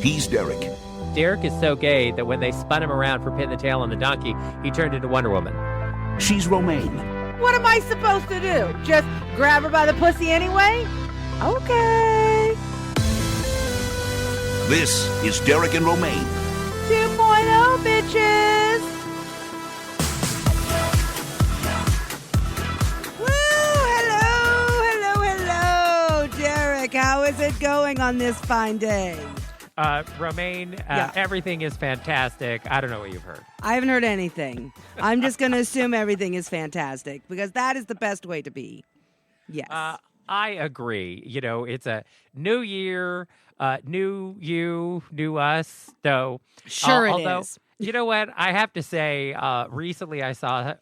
He's Derek. Derek is so gay that when they spun him around for pin the tail on the donkey, he turned into Wonder Woman. She's Romaine. What am I supposed to do? Just grab her by the pussy anyway? Okay. This is Derek and Romaine. 2.0, bitches. Woo! Hello. Derek, how is it going on this fine day? Romaine, Yeah. Everything is fantastic. I don't know what you've heard. I haven't heard anything. I'm just going to assume everything is fantastic because that is the best way to be. Yes. I agree. You know, it's a new year, new you, new us. So, Sure it although, is. You know what? I have to say, recently I saw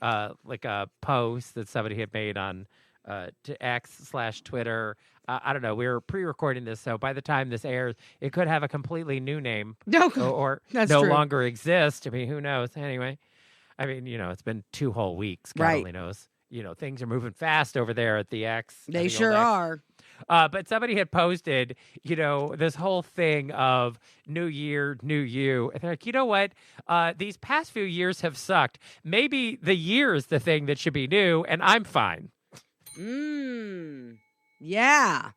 like a post that somebody had made on to X/Twitter. I don't know. We were pre-recording this, so by the time this airs, it could have a completely new name or That's no true. longer exist. I mean, who knows? Anyway, I mean, you know, it's been 2 whole weeks. God Right. only knows. You know, things are moving fast over there at the X. They the sure old X. are. But somebody had posted, you know, this whole thing of new year, new you. And they're like, you know what? These past few years have sucked. Maybe the year is the thing that should be new, and I'm fine. Yeah.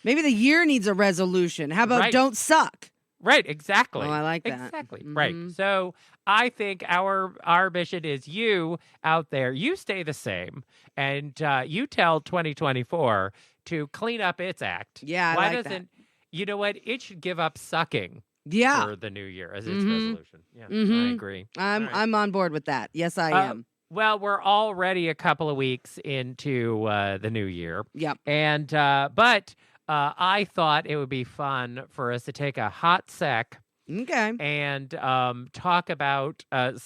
Maybe the year needs a resolution. How about Right. don't suck? Right, exactly. Oh, I like that. Exactly, Mhm. right. So I think our mission is you out there, you stay the same, and you tell 2024 to clean up its act. Yeah, I Why like that. doesn't, you know what? It should give up sucking Yeah. for the new year as its Mhm. resolution. Yeah, Mhm. I agree. I'm All right. I'm on board with that. Yes, I am. Well, we're already a couple of weeks into the new year. Yep. And but I thought it would be fun for us to take a hot sec Okay. and talk about a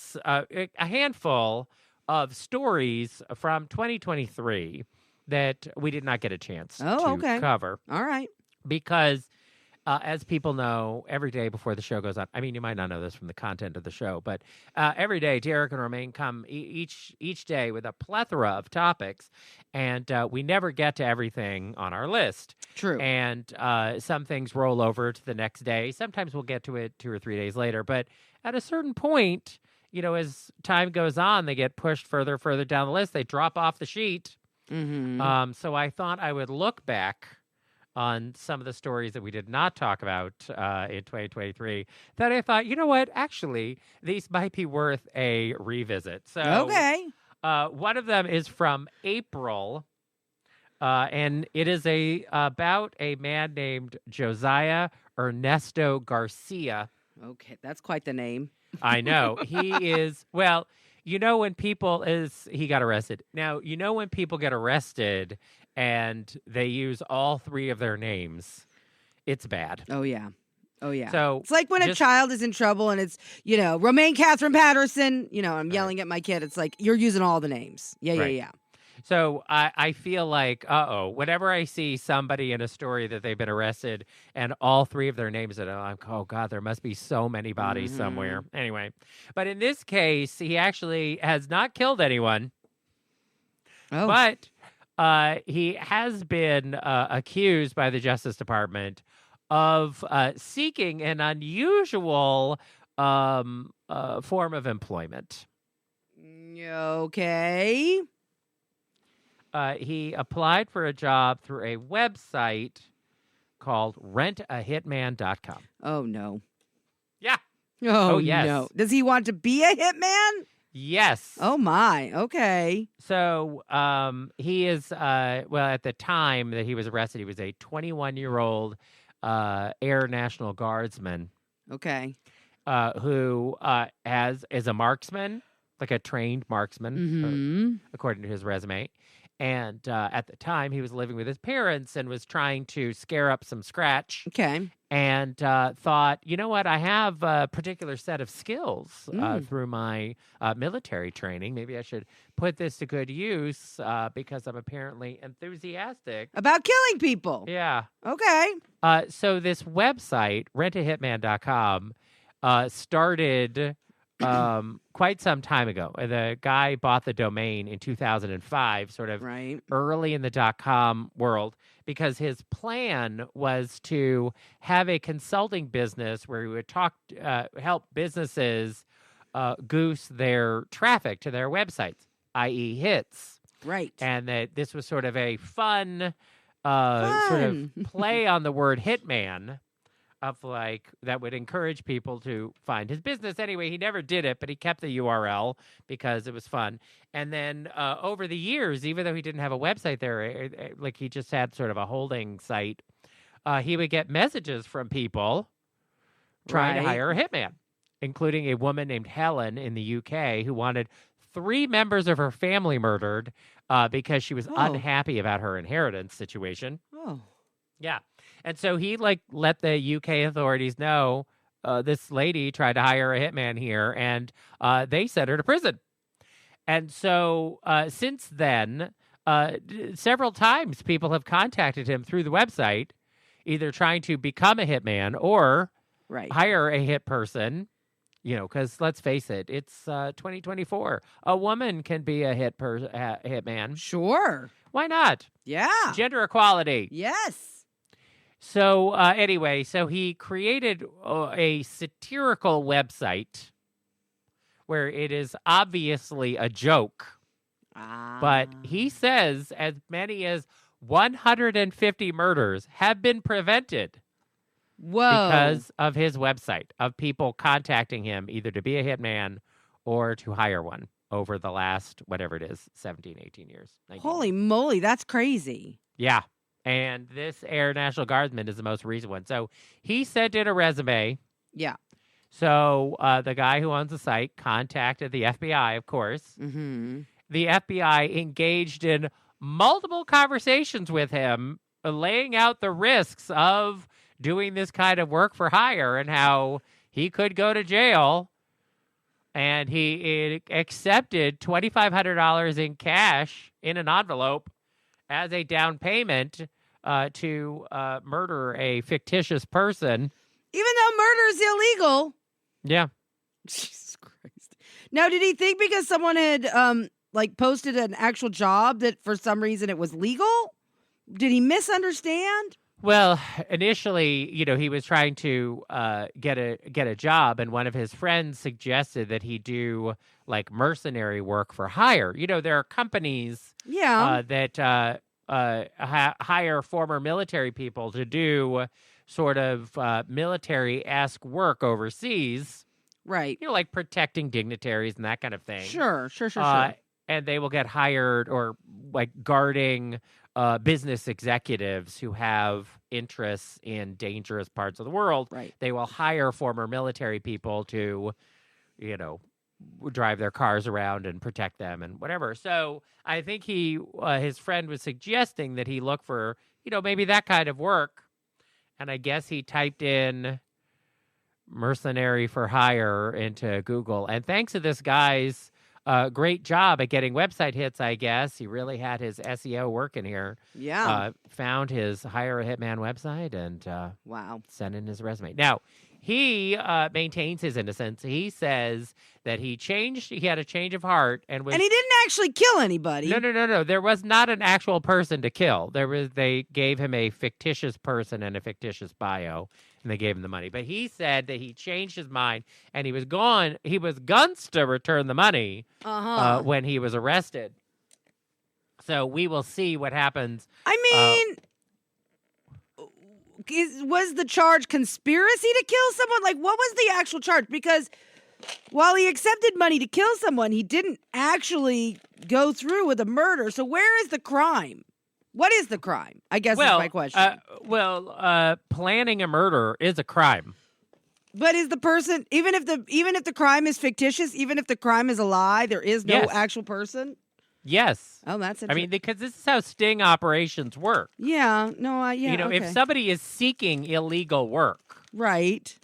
handful of stories from 2023 that we did not get a chance to cover. All right. Because as people know, every day before the show goes on, I mean, you might not know this from the content of the show, but every day, Derek and Romaine come each day with a plethora of topics, and we never get to everything on our list. True. And some things roll over to the next day. Sometimes we'll get to it 2 or 3 days later, but at a certain point, you know, as time goes on, they get pushed further down the list. They drop off the sheet. Mm-hmm. So I thought I would look back on some of the stories that we did not talk about in 2023 that I thought, you know what, actually, these might be worth a revisit. So, Okay. One of them is from April, and it is about a man named Josiah Ernesto Garcia. Okay. That's quite the name. I know. He is, well, you know when he got arrested. Now, you know when people get arrested and they use all 3 of their names, it's bad. Oh, yeah. So It's like when a child is in trouble and it's, you know, Romaine Catherine Patterson, you know, I'm yelling at my kid. It's like, you're using all the names. Yeah. Right. So I feel like, whenever I see somebody in a story that they've been arrested and all 3 of their names, I'm like, oh, God, there must be so many bodies somewhere. Anyway, but in this case, he actually has not killed anyone. Oh. But he has been accused by the Justice Department of seeking an unusual form of employment. Okay. He applied for a job through a website called rentahitman.com. Oh, no. Yeah. Oh, yes. no. Does he want to be a hitman? Yes. Oh, my. Okay. So he is, at the time that he was arrested, he was a 21-year-old Air National Guardsman. Okay. Who is a marksman, like a trained marksman, according to his resume. And at the time, he was living with his parents and was trying to scare up some scratch. Okay. And thought, you know what? I have a particular set of skills through my military training. Maybe I should put this to good use because I'm apparently enthusiastic About killing people. Yeah. Okay. So this website, rentahitman.com, started quite some time ago. The guy bought the domain in 2005, sort of Right. early in the .com world, because his plan was to have a consulting business where he would help businesses goose their traffic to their websites, i.e. hits. Right. And that this was sort of a fun sort of play on the word hitman, of like that would encourage people to find his business. Anyway, he never did it, but he kept the URL because it was fun. And then over the years, even though he didn't have a website there, like he just had sort of a holding site, he would get messages from people trying to hire a hitman, including a woman named Helen in the UK who wanted 3 members of her family murdered because she was unhappy about her inheritance situation. Oh. Yeah. And so he let the UK authorities know this lady tried to hire a hitman here, and they sent her to prison. And so since then, several times people have contacted him through the website, either trying to become a hitman or hire a hit person. You know, because let's face it, it's 2024. A woman can be a hitman. Sure. Why not? Yeah. Gender equality. Yes. So anyway, so he created a satirical website where it is obviously a joke. But he says as many as 150 murders have been prevented. Whoa. Because of his website, of people contacting him either to be a hitman or to hire one over the last, whatever it is, 17, 18 years. Holy moly, that's crazy. Yeah. And this Air National Guardsman is the most recent one. So he sent in a resume. Yeah. So the guy who owns the site contacted the FBI, of course. Mm-hmm. The FBI engaged in multiple conversations with him, laying out the risks of doing this kind of work for hire and how he could go to jail. And he accepted $2,500 in cash in an envelope as a down payment to murder a fictitious person. Even though murder is illegal. Yeah. Jesus Christ. Now, did he think because someone had posted an actual job that for some reason it was legal? Did he misunderstand? Well, initially, he was trying to get a job, and one of his friends suggested that he do like mercenary work for hire. There are companies that hire former military people to do sort of military-esque work overseas. Right. Like protecting dignitaries and that kind of thing. Sure. And they will get hired or like guarding business executives who have interests in dangerous parts of the world. Right. They will hire former military people to, drive their cars around and protect them and whatever. So I think his friend was suggesting that he look for, maybe that kind of work. And I guess he typed in mercenary for hire into Google. And thanks to this guy's great job at getting website hits, I guess. He really had his SEO working here. Yeah. Found his Hire a Hitman website and sent in his resume. Now, he maintains his innocence. He says that he had a change of heart and he didn't actually kill anybody. No. There was not an actual person to kill. They gave him a fictitious person and a fictitious bio, and they gave him the money. But he said that he changed his mind and he was guns to return the money when he was arrested. So we will see what happens. I mean, was the charge conspiracy to kill someone? Like, what was the actual charge? Because while he accepted money to kill someone, he didn't actually go through with a murder. So where is the crime? What is the crime? I guess is my question. Planning a murder is a crime. But is the person, even if the crime is fictitious, even if the crime is a lie, there is no actual person? Yes. Oh, that's interesting. I mean, because this is how sting operations work. Yeah. No, if somebody is seeking illegal work. Right.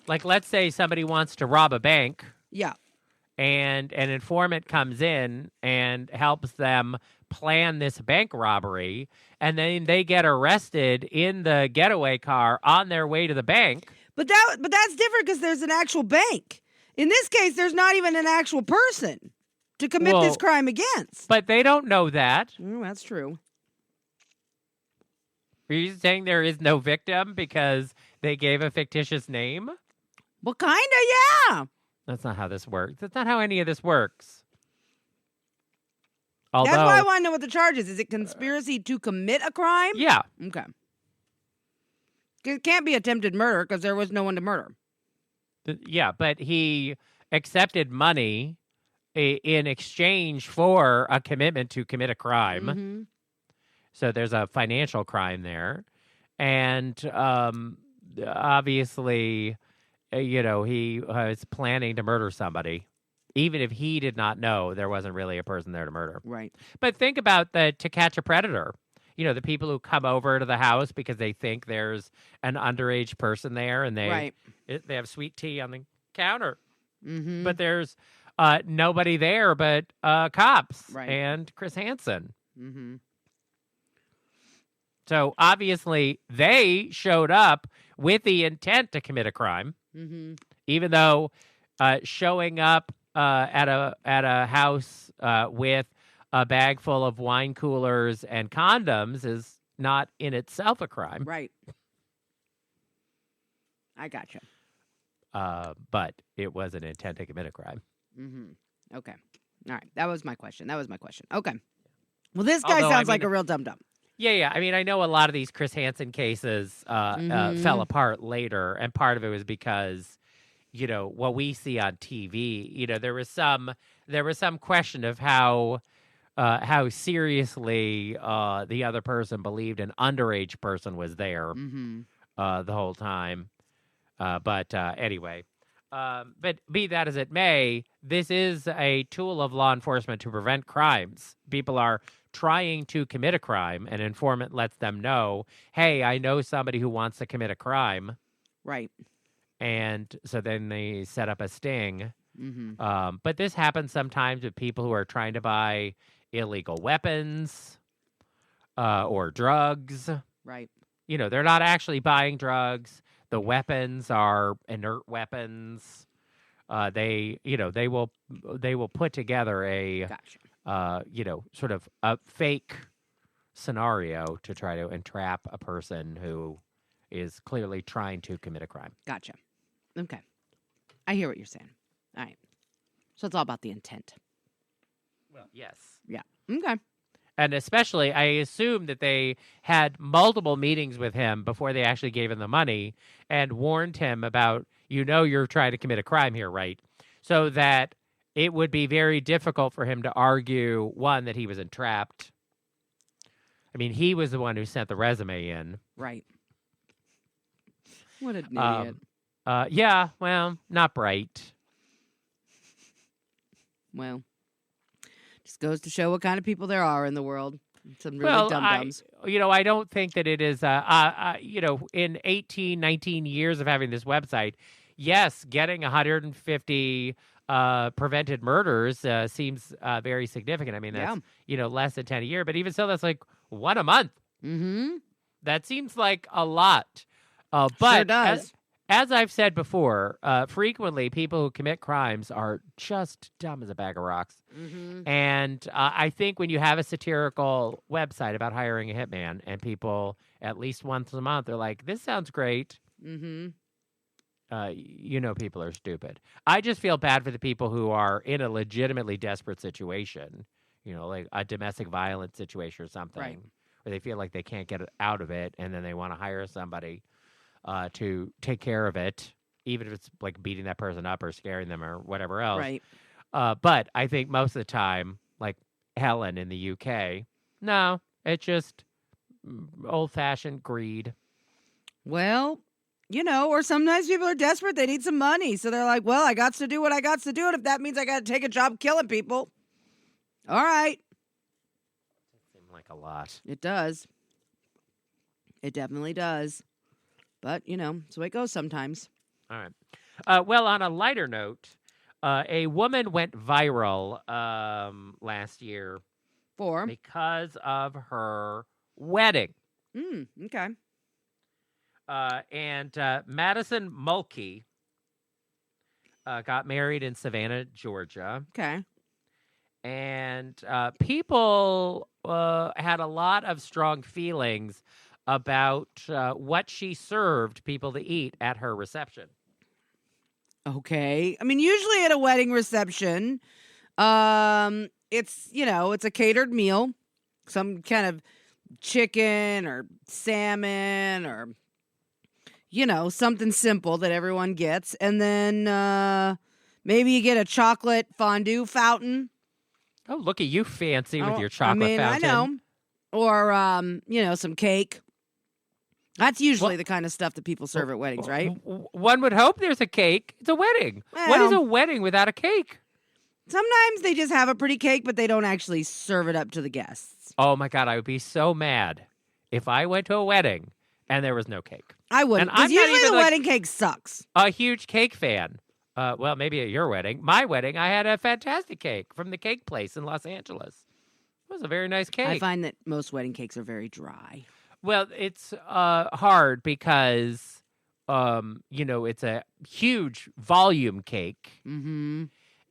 Like, let's say somebody wants to rob a bank. Yeah. And an informant comes in and helps them plan this bank robbery, and then they get arrested in the getaway car on their way to the bank. But that's different because there's an actual bank. In this case, there's not even an actual person to commit this crime against. But they don't know that. That's true. Are you saying there is no victim because they gave a fictitious name? Well, kind of, yeah. That's not how this works. That's not how any of this works. Although, That's why I want to know what the charge is. Is it conspiracy to commit a crime? Yeah. Okay. It can't be attempted murder because there was no one to murder. Yeah, but he accepted money in exchange for a commitment to commit a crime. Mm-hmm. So there's a financial crime there. And obviously, he was planning to murder somebody, even if he did not know there wasn't really a person there to murder. Right. But think about To Catch a Predator. The people who come over to the house because they think there's an underage person there and they have sweet tea on the counter. Mm-hmm. But there's nobody there but cops and Chris Hansen. Mm-hmm. So obviously they showed up with the intent to commit a crime, even though showing up at a house with a bag full of wine coolers and condoms is not in itself a crime. Right. I gotcha. But it was an intent to commit a crime. Mm-hmm. Okay. All right. That was my question. Okay. Well, this guy sounds like a real dum-dum. Yeah. I mean, I know a lot of these Chris Hansen cases fell apart later, and part of it was because, what we see on TV, there was some question of how seriously the other person believed an underage person was there the whole time. But anyway, but be that as it may, this is a tool of law enforcement to prevent crimes. People are trying to commit a crime. An informant lets them know, hey, I know somebody who wants to commit a crime. Right. And so then they set up a sting. But this happens sometimes with people who are trying to buy illegal weapons or drugs. Right. They're not actually buying drugs. The weapons are inert weapons. They will put together a sort of a fake scenario to try to entrap a person who is clearly trying to commit a crime. Gotcha. Okay. I hear what you're saying. All right. So it's all about the intent. Well, yes. Yeah. Okay. And especially, I assume that they had multiple meetings with him before they actually gave him the money and warned him about, you're trying to commit a crime here, right? So that it would be very difficult for him to argue, one, that he was entrapped. I mean, he was the one who sent the resume in. Right. What an idiot. Yeah, well, not bright. Well, just goes to show what kind of people there are in the world. Some really dum-dums. I don't think that it is, in 18, 19 years of having this website, yes, getting 150 prevented murders seems very significant. I mean, that's, less than 10 a year. But even so, that's like one a month. Mm-hmm. That seems like a lot. But sure does. As I've said before, frequently people who commit crimes are just dumb as a bag of rocks. Mm-hmm. And I think when you have a satirical website about hiring a hitman and people at least once a month are like, this sounds great. Mm-hmm. People are stupid. I just feel bad for the people who are in a legitimately desperate situation, like a domestic violence situation or something, right, where they feel like they can't get out of it and then they want to hire somebody to take care of it, even if it's like beating that person up or scaring them or whatever else. Right. But I think most of the time, like Helen in the UK, no, it's just old-fashioned greed. Well, or sometimes people are desperate. They need some money. So they're like, well, I got to do what I got to do. And if that means I got to take a job killing people, all right. It seems like a lot. It does. It definitely does. But, it's the way it goes sometimes. All right. Well, on a lighter note, a woman went viral last year because of her wedding. Okay. And Madison Mulkey got married in Savannah, Georgia. Okay. And people had a lot of strong feelings about what she served people to eat at her reception. Okay. I mean, usually at a wedding reception, it's a catered meal, some kind of chicken or salmon or something simple that everyone gets, and then maybe you get a chocolate fondue fountain. Oh, look at you, fancy with your chocolate fountain. I know. Or some cake. That's usually the kind of stuff that people serve at weddings, right? One would hope there's a cake. It's a wedding. Well, what is a wedding without a cake? Sometimes they just have a pretty cake, but they don't actually serve it up to the guests. Oh, my God. I would be so mad if I went to a wedding and there was no cake. I wouldn't, because usually the wedding cake sucks. A huge cake fan. Well, maybe at your wedding. My wedding, I had a fantastic cake from the cake place in Los Angeles. It was a very nice cake. I find that most wedding cakes are very dry. Well, it's hard because, it's a huge volume cake. Mm-hmm.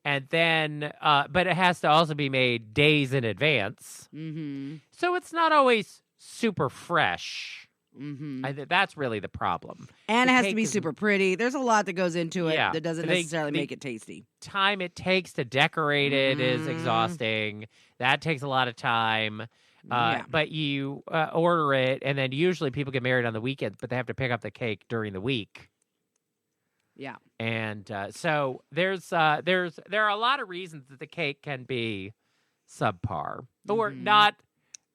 And then, but it has to also be made days in advance. Mm-hmm. So it's not always super fresh. Mm-hmm. That's really the problem. And it has to be super pretty. There's a lot that goes into it that doesn't necessarily the make it tasty. Time it takes to decorate it is exhausting. That takes a lot of time. But you order it, and then usually people get married on the weekends, but they have to pick up the cake during the week. Yeah. And so there are a lot of reasons that the cake can be subpar or not,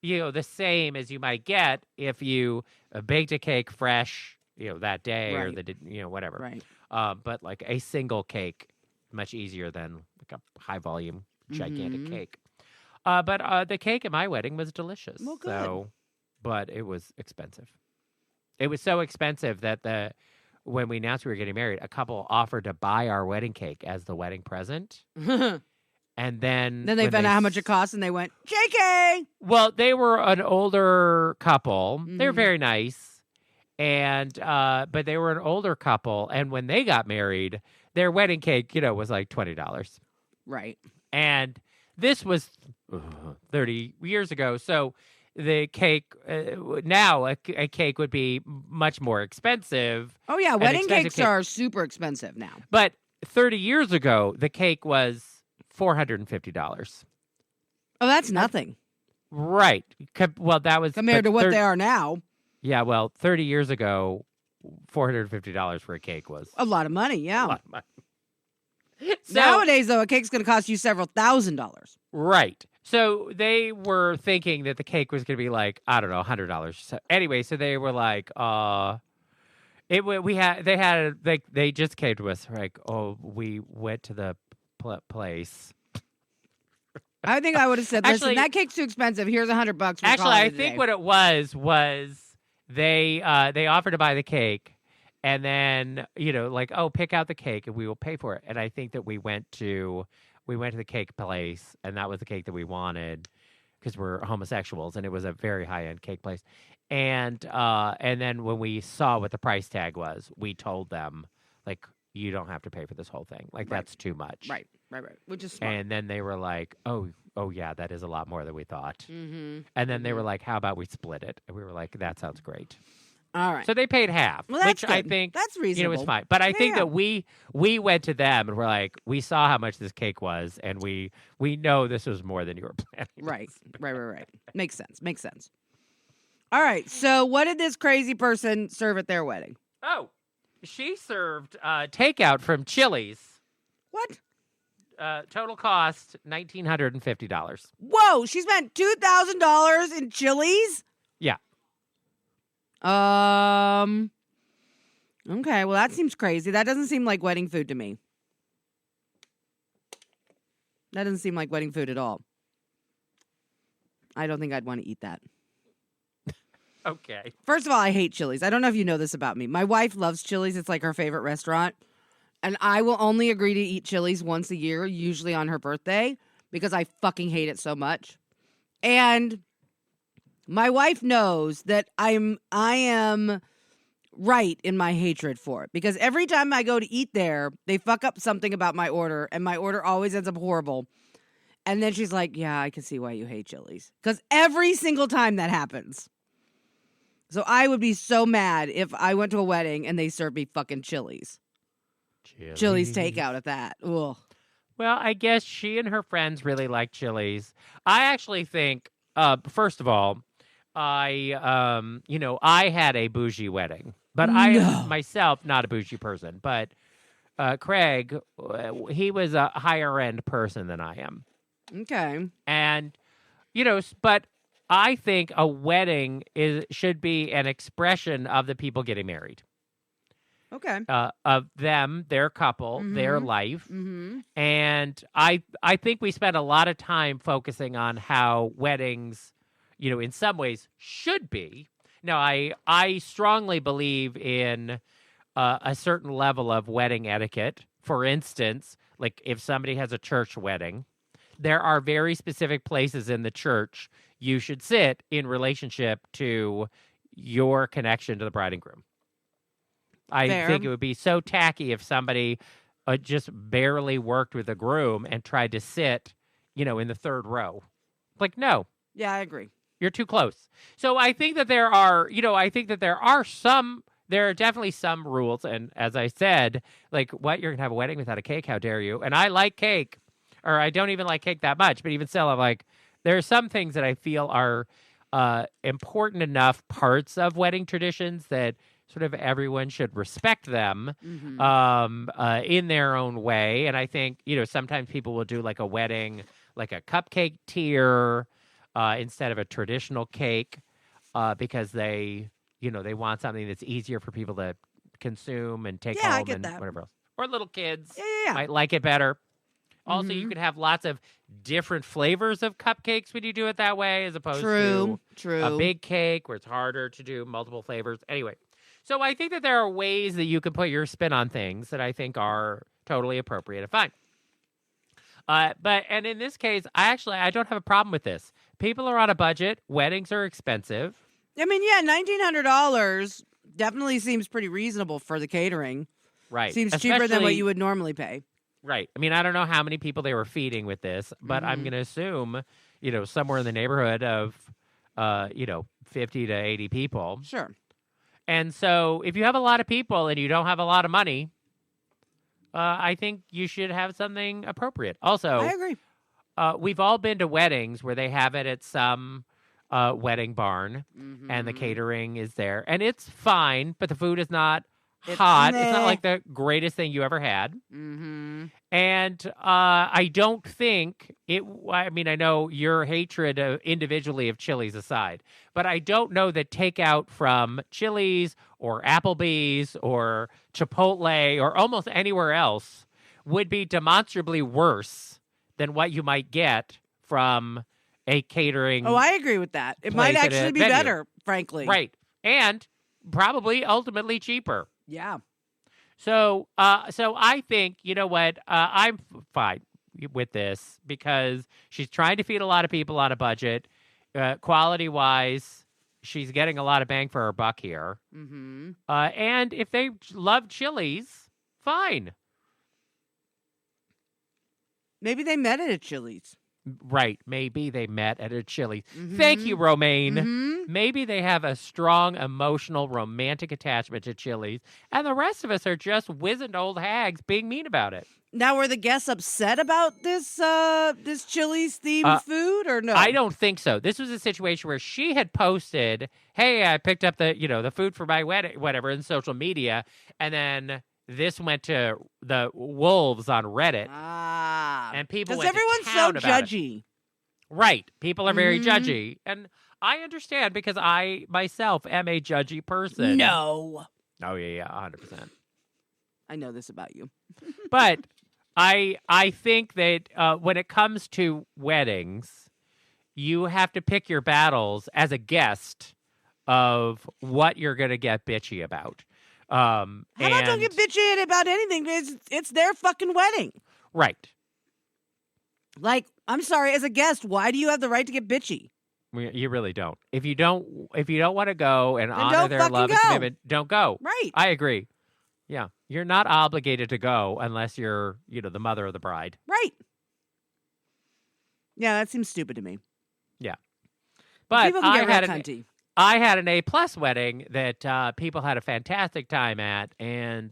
the same as you might get if you baked a cake fresh, that day or whatever. Right. But like a single cake, much easier than like a high volume, gigantic cake. But the cake at my wedding was delicious. Well, good. So, but it was expensive. It was so expensive that when we announced we were getting married, a couple offered to buy our wedding cake as the wedding present. And then they found out how much it cost, and they went, JK! Well, they were an older couple. They were very nice. And but they were an older couple. And when they got married, their wedding cake, was like $20. Right. And this was 30 years ago. So the cake, now a cake would be much more expensive. Oh, yeah. Wedding cakes are super expensive now. But 30 years ago, the cake was $450. Oh, that's nothing. Right. Well, that was... Compared to what they are now. Yeah, well, 30 years ago, $450 for a cake was... a lot of money, yeah. A lot of money. So, nowadays, though, a cake's going to cost you several $1,000s. Right. So they were thinking that the cake was going to be like, I don't know, $100. So anyway, so they were like, they just came to us like, oh, we went to the place. I think I would have said, listen, that cake's too expensive. Here's $100. Actually, I think what it was they offered to buy the cake. And then, like, pick out the cake and we will pay for it. And I think that we went to the cake place, and that was the cake that we wanted because we're homosexuals, and it was a very high-end cake place. And then when we saw what the price tag was, we told them, like, you don't have to pay for this whole thing. Like, that's too much. Right. Which is smart. And then they were like, oh, yeah, that is a lot more than we thought. Mm-hmm. And then they were like, how about we split it? And we were like, that sounds great. All right. So they paid half, which I think that's reasonable. Was fine. But I think that we went to them and we're like, we saw how much this cake was, and we know this was more than you were planning. Right. Makes sense. All right. So what did this crazy person serve at their wedding? Oh, she served takeout from Chili's. What? Total cost $1,950. Whoa! She spent $2,000 in Chili's? Yeah. Okay, well, that seems crazy. That doesn't seem like wedding food to me. That doesn't seem like wedding food at all. I don't think I'd want to eat that. Okay. First of all, I hate Chili's. I don't know if you know this about me. My wife loves Chili's. It's like her favorite restaurant. And I will only agree to eat Chili's once a year, usually on her birthday, because I fucking hate it so much. And my wife knows that I am right in my hatred for it, because every time I go to eat there, they fuck up something about my order, and my order always ends up horrible. And then she's like, yeah, I can see why you hate Chili's. Because every single time that happens. So I would be so mad if I went to a wedding and they served me fucking Chili's. Chili's takeout at that. Ugh. Well, I guess she and her friends really like Chili's. I actually think, first of all, I had a bougie wedding. But I am myself not a bougie person. But Craig, he was a higher end person than I am. Okay. And, but I think a wedding should be an expression of the people getting married. Okay. Of them, their couple, their life. Mm-hmm. And I think we spend a lot of time focusing on how weddings, in some ways should be. Now, I strongly believe in a certain level of wedding etiquette. For instance, like if somebody has a church wedding, there are very specific places in the church you should sit in relationship to your connection to the bride and groom. I think it would be so tacky if somebody just barely worked with the groom and tried to sit, in the third row. Like, no. Yeah, I agree. You're too close. So I think that there are definitely some rules. And as I said, like, what, you're going to have a wedding without a cake? How dare you? And I like cake. Or I don't even like cake that much, but even still, I'm like, there are some things that I feel are important enough parts of wedding traditions that sort of everyone should respect them in their own way. And I think, sometimes people will do like a wedding, like a cupcake tier instead of a traditional cake because they want something that's easier for people to consume and take home and whatever else. Or little kids might like it better. Also, you can have lots of different flavors of cupcakes when you do it that way, as opposed to a big cake where it's harder to do multiple flavors. Anyway, so I think that there are ways that you can put your spin on things that I think are totally appropriate and fine. And in this case, I don't have a problem with this. People are on a budget. Weddings are expensive. I mean, yeah, $1,900 definitely seems pretty reasonable for the catering. Right. Seems cheaper than what you would normally pay. Right. I mean, I don't know how many people they were feeding with this, but I'm going to assume, somewhere in the neighborhood of, 50 to 80 people. Sure. And so if you have a lot of people and you don't have a lot of money, I think you should have something appropriate. Also, I agree. We've all been to weddings where they have it at some wedding barn and the catering is there. And it's fine, but the food is not hot. It's not like the greatest thing you ever had. And I don't think I know your hatred individually of Chili's aside, but I don't know that takeout from Chili's or Applebee's or Chipotle or almost anywhere else would be demonstrably worse than what you might get from a catering. Oh, I agree with that. It might actually be better, frankly. Right. And probably ultimately cheaper. Yeah. So I think, you know what, I'm fine with this because she's trying to feed a lot of people on a budget. Quality-wise, she's getting a lot of bang for her buck here. And if they love Chili's, fine. Maybe they met at a Chili's. Right. Maybe they met at a Chili's. Thank you, Romaine. Maybe they have a strong, emotional, romantic attachment to Chili's, and the rest of us are just wizened old hags being mean about it. Now, were the guests upset about this Chili's themed food, or no? I don't think so. This was a situation where she had posted, "Hey, I picked up the food for my wedding, whatever," in social media, and then this went to the wolves on Reddit. And people went everyone's to town so about judgy. It. Right. People are very judgy. And I understand because I myself am a judgy person. No. Oh, yeah, 100%. I know this about you. But I think that when it comes to weddings, you have to pick your battles as a guest of what you're going to get bitchy about. How about don't get bitchy about anything? It's their fucking wedding. Right. Like, I'm sorry, as a guest, why do you have the right to get bitchy? You really don't. If you don't want to go and Then honor don't their fucking love and go. commitment, don't go. Right. I agree. Yeah, you're not obligated to go unless you're, the mother of the bride. Right. Yeah, that seems stupid to me. Yeah, but people can I get had real cunty. I had an A+ wedding that people had a fantastic time at, and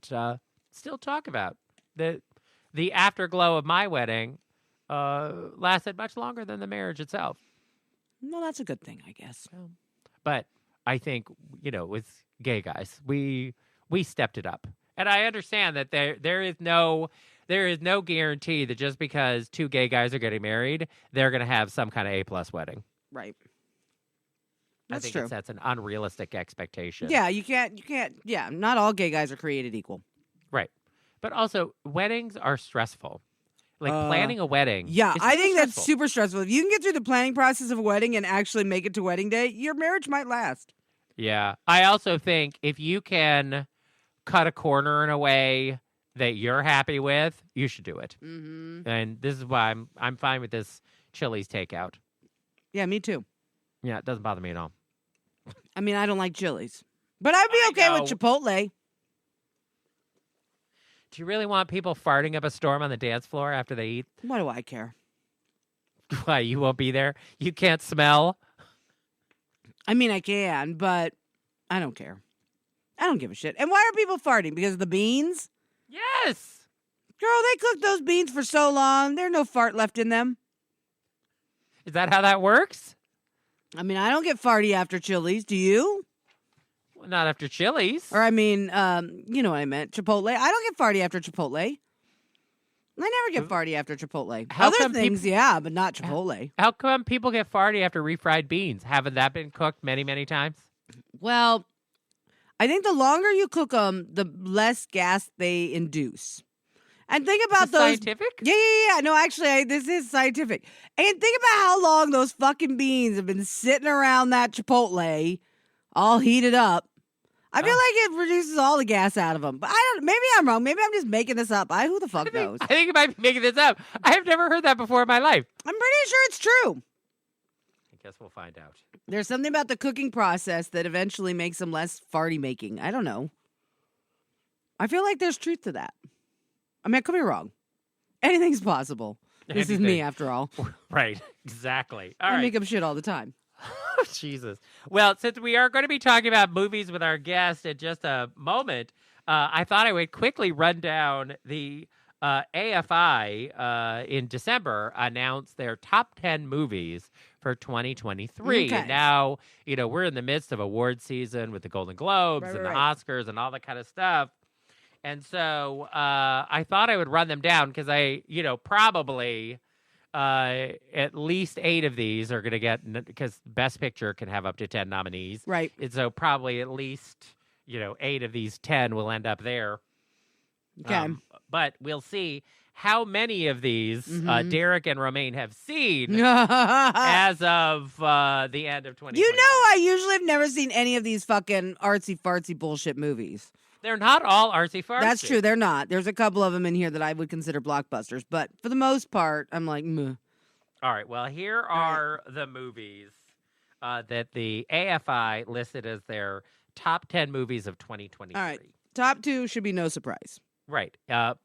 still talk about. The afterglow of my wedding lasted much longer than the marriage itself. Well, that's a good thing, I guess. But I think, with gay guys, we stepped it up. And I understand that there is no guarantee that just because two gay guys are getting married, they're going to have some kind of A+ wedding. Right. I That's think true. that's an unrealistic expectation. Yeah, you can't, yeah, not all gay guys are created equal. Right. But also, weddings are stressful. Like planning a wedding. Yeah, is I really think stressful. that's super stressful. If you can get through the planning process of a wedding and actually make it to wedding day, your marriage might last. Yeah. I also think if you can cut a corner in a way that you're happy with, you should do it. Mm-hmm. And this is why I'm fine with this Chili's takeout. Yeah, me too. Yeah, it doesn't bother me at all. I mean, I don't like Chili's. But I'd be okay with Chipotle. Do you really want people farting up a storm on the dance floor after they eat? Why do I care? Why, you won't be there? You can't smell? I mean, I can, but I don't care. I don't give a shit. And why are people farting? Because of the beans? Yes! Girl, they cooked those beans for so long. There's no fart left in them. Is that how that works? I mean, I don't get farty after Chili's. Do you? Well, not after Chili's. Or, I mean, you know what I meant. Chipotle. I don't get farty after Chipotle. I never get farty after Chipotle. How Other come things, yeah, but not Chipotle. How come people get farty after refried beans? Haven't that been cooked many, many times? Well, I think the longer you cook them, the less gas they induce. And think about Is this those. scientific? Yeah. No, actually, this is scientific. And think about how long those fucking beans have been sitting around that Chipotle, all heated up. I feel like it reduces all the gas out of them. But I don't. Maybe I'm wrong. Maybe I'm just making this up. Who the fuck knows? I think you might be making this up. I have never heard that before in my life. I'm pretty sure it's true. I guess we'll find out. There's something about the cooking process that eventually makes them less farty making. I don't know. I feel like there's truth to that. I mean, I could be wrong. Anything's possible. This is me, after all. Right, exactly. All I right. make up shit all the time. Jesus. Well, since we are going to be talking about movies with our guest in just a moment, I thought I would quickly run down the AFI in December announced their top 10 movies for 2023. Okay. And now, we're in the midst of award season with the Golden Globes and the Oscars and all that kind of stuff. And so I thought I would run them down because probably at least 8 of these are going to get, because Best Picture can have up to 10 nominees. Right. And so probably at least, 8 of these 10 will end up there. Okay. But we'll see how many of these Derek and Romaine have seen as of the end of 2020. I usually have never seen any of these fucking artsy-fartsy bullshit movies. They're not all artsy-fartsy. That's true. They're not. There's a couple of them in here that I would consider blockbusters. But for the most part, I'm like, meh. All right. Well, here are the movies that the AFI listed as their top 10 movies of 2023. All right. Top 2 should be no surprise. Right. Well,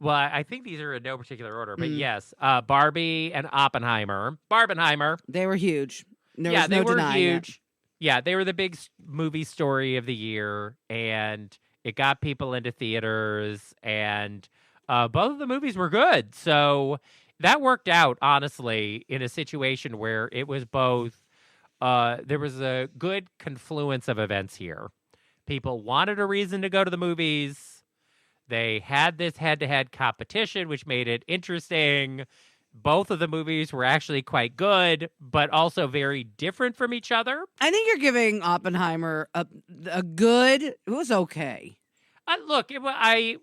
I think these are in no particular order, but yes, Barbie and Oppenheimer. Barbenheimer. They were huge. There was they no were denying huge. it. Yeah, they were the big movie story of the year, and it got people into theaters, and both of the movies were good. So that worked out, honestly, in a situation where it was both, there was a good confluence of events here. People wanted a reason to go to the movies. They had this head-to-head competition, which made it interesting. Both of the movies were actually quite good, but also very different from each other. I think you're giving Oppenheimer a good. It was okay. Look, I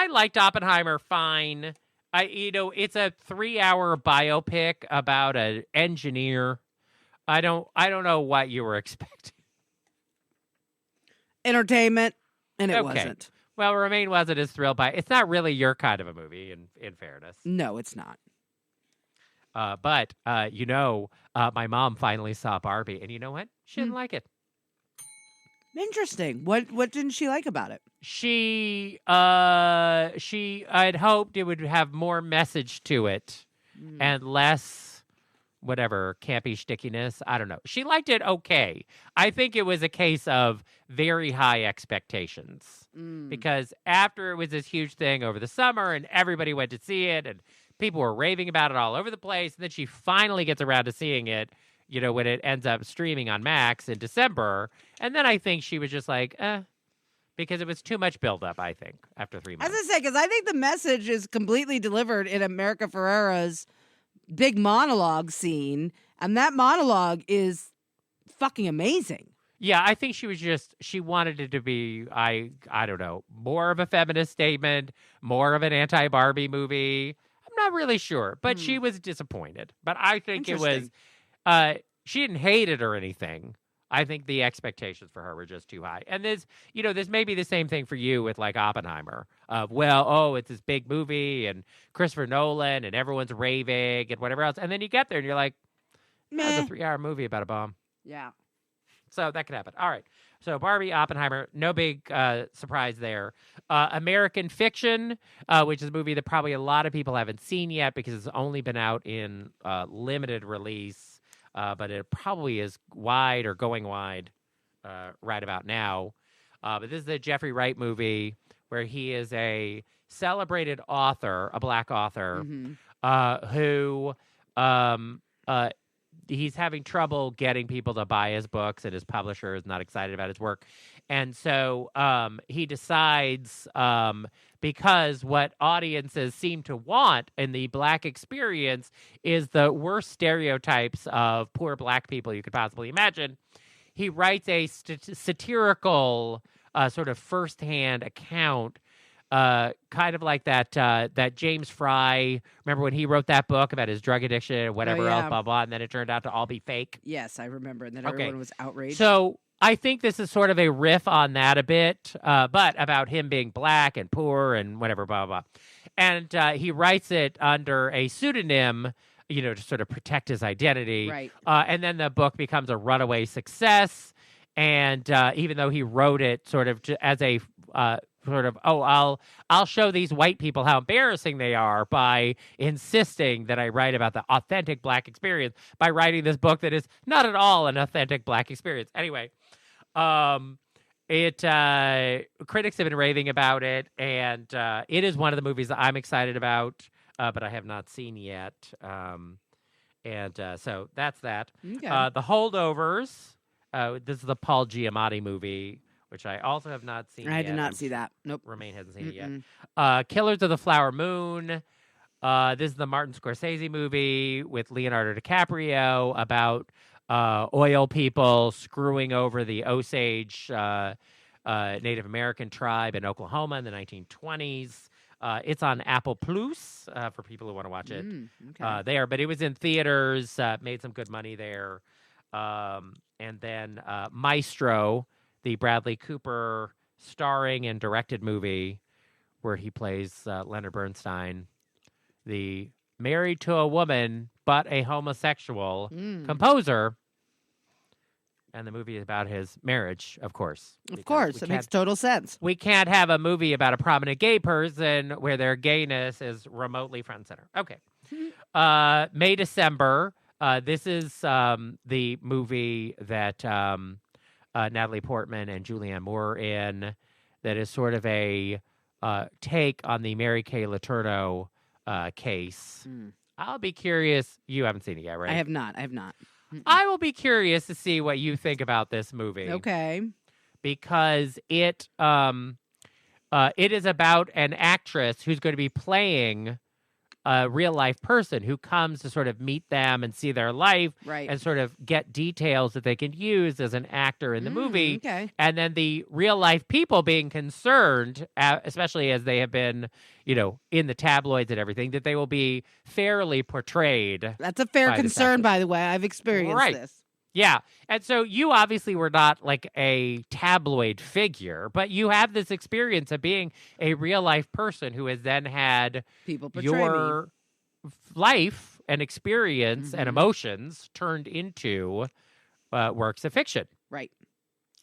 liked Oppenheimer fine. It's a 3-hour biopic about an engineer. I don't know what you were expecting. Entertainment, and it wasn't. Well, Romaine wasn't as thrilled by it. It's not really your kind of a movie, in fairness. No, it's not. But my mom finally saw Barbie, and you know what? She didn't like it. Interesting. What didn't she like about it? She I'd hoped it would have more message to it and less whatever campy stickiness. I don't know. She liked it okay. I think it was a case of very high expectations because after it was this huge thing over the summer and everybody went to see it and people were raving about it all over the place, and then she finally gets around to seeing it, when it ends up streaming on Max in December. And then I think she was just like, because it was too much buildup, I think, after 3 months. As I say, because I think the message is completely delivered in America Ferrera's big monologue scene, and that monologue is fucking amazing. Yeah, I think she wanted it to be, I don't know, more of a feminist statement, more of an anti-Barbie movie. I'm not really sure, but she was disappointed. But I think it was, she didn't hate it or anything. I think the expectations for her were just too high. And this may be the same thing for you with like Oppenheimer. It's this big movie and Christopher Nolan and everyone's raving and whatever else. And then you get there and you're like, it's a 3-hour movie about a bomb. Yeah. So that could happen. All right. So Barbie, Oppenheimer, no big surprise there. American Fiction, which is a movie that probably a lot of people haven't seen yet because it's only been out in limited release, but it probably is wide or going wide right about now. But this is a Jeffrey Wright movie where he is a celebrated author, a black author, who he's having trouble getting people to buy his books, and his publisher is not excited about his work. And so he decides, because what audiences seem to want in the black experience is the worst stereotypes of poor black people you could possibly imagine, he writes a satirical sort of firsthand account, kind of like that James Fry. Remember when he wrote that book about his drug addiction and whatever else, blah, blah, and then it turned out to all be fake? Yes, I remember. And then everyone was outraged. So I think this is sort of a riff on that a bit, but about him being black and poor and whatever, blah, blah, blah. And he writes it under a pseudonym, to sort of protect his identity. Right. And then the book becomes a runaway success. And even though he wrote it sort of as a I'll show these white people how embarrassing they are by insisting that I write about the authentic black experience by writing this book that is not at all an authentic black experience. Anyway, critics have been raving about it, and it is one of the movies that I'm excited about, but I have not seen yet. So that's that. Okay. The Holdovers. This is the Paul Giamatti movie, which I also have not seen yet. I did not see that. Nope. Romaine hasn't seen it yet. Killers of the Flower Moon. This is the Martin Scorsese movie with Leonardo DiCaprio about oil people screwing over the Osage Native American tribe in Oklahoma in the 1920s. It's on Apple Plus for people who want to watch it there. But it was in theaters, made some good money there. And then Maestro, the Bradley Cooper starring and directed movie where he plays Leonard Bernstein, the married to a woman but a homosexual composer. And the movie is about his marriage, of course. Of course. It makes total sense. We can't have a movie about a prominent gay person where their gayness is remotely front and center. Okay. May, December. This is the movie that Natalie Portman and Julianne Moore in, that is sort of a take on the Mary Kay Letourneau case. I'll be curious. You haven't seen it yet, right? I have not. I will be curious to see what you think about this movie. Okay. Because it is about an actress who's going to be playing a real life person who comes to sort of meet them and see their life and sort of get details that they can use as an actor in the movie. Okay. And then the real life people being concerned, especially as they have been, in the tabloids and everything, that they will be fairly portrayed. That's a fair concern, by the way. I've experienced this. Yeah. And so you obviously were not like a tabloid figure, but you have this experience of being a real life person who has then had people portray your life an experience and emotions turned into works of fiction. Right.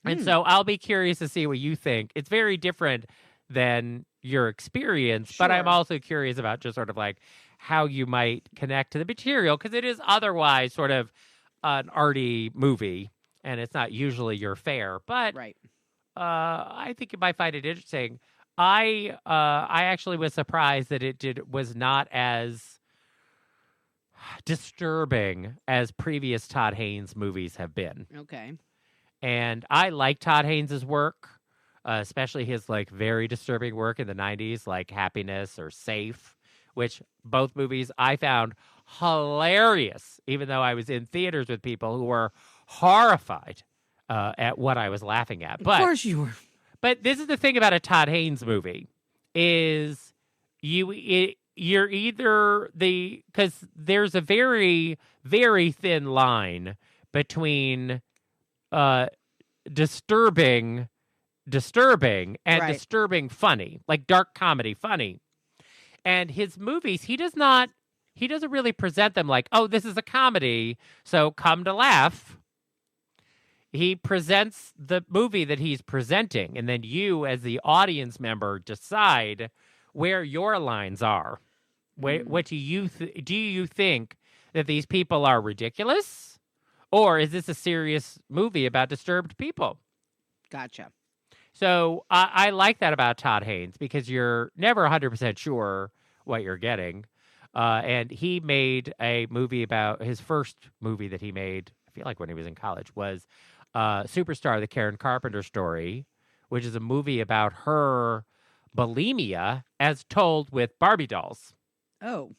And so I'll be curious to see what you think. It's very different than your experience, but I'm Sure. also curious about just sort of like how you might connect to the material, because it is otherwise sort of an arty movie, and it's not usually your fare. But Right. I think you might find it interesting. I actually was surprised that it was not as disturbing as previous Todd Haynes movies have been. Okay. And I like Todd Haynes' work, especially his like very disturbing work in the 90s, like Happiness or Safe, which both movies I found hilarious, even though I was in theaters with people who were horrified at what I was laughing at. But, of course you were. But this is the thing about a Todd Haynes movie is you're either because there's a very, very thin line between disturbing and Right. disturbing funny, like dark comedy funny. And his movies, he doesn't really present them like, oh, this is a comedy, so come to laugh. He presents the movie that he's presenting, and then you, as the audience member, decide where your lines are. What do you think that these people are ridiculous, or is this a serious movie about disturbed people? Gotcha. So I like that about Todd Haynes, because you're never 100% sure what you're getting. And he made a movie about his first movie that he made, I feel like when he was in college, was Superstar, the Karen Carpenter story, which is a movie about her bulimia as told with Barbie dolls. Oh.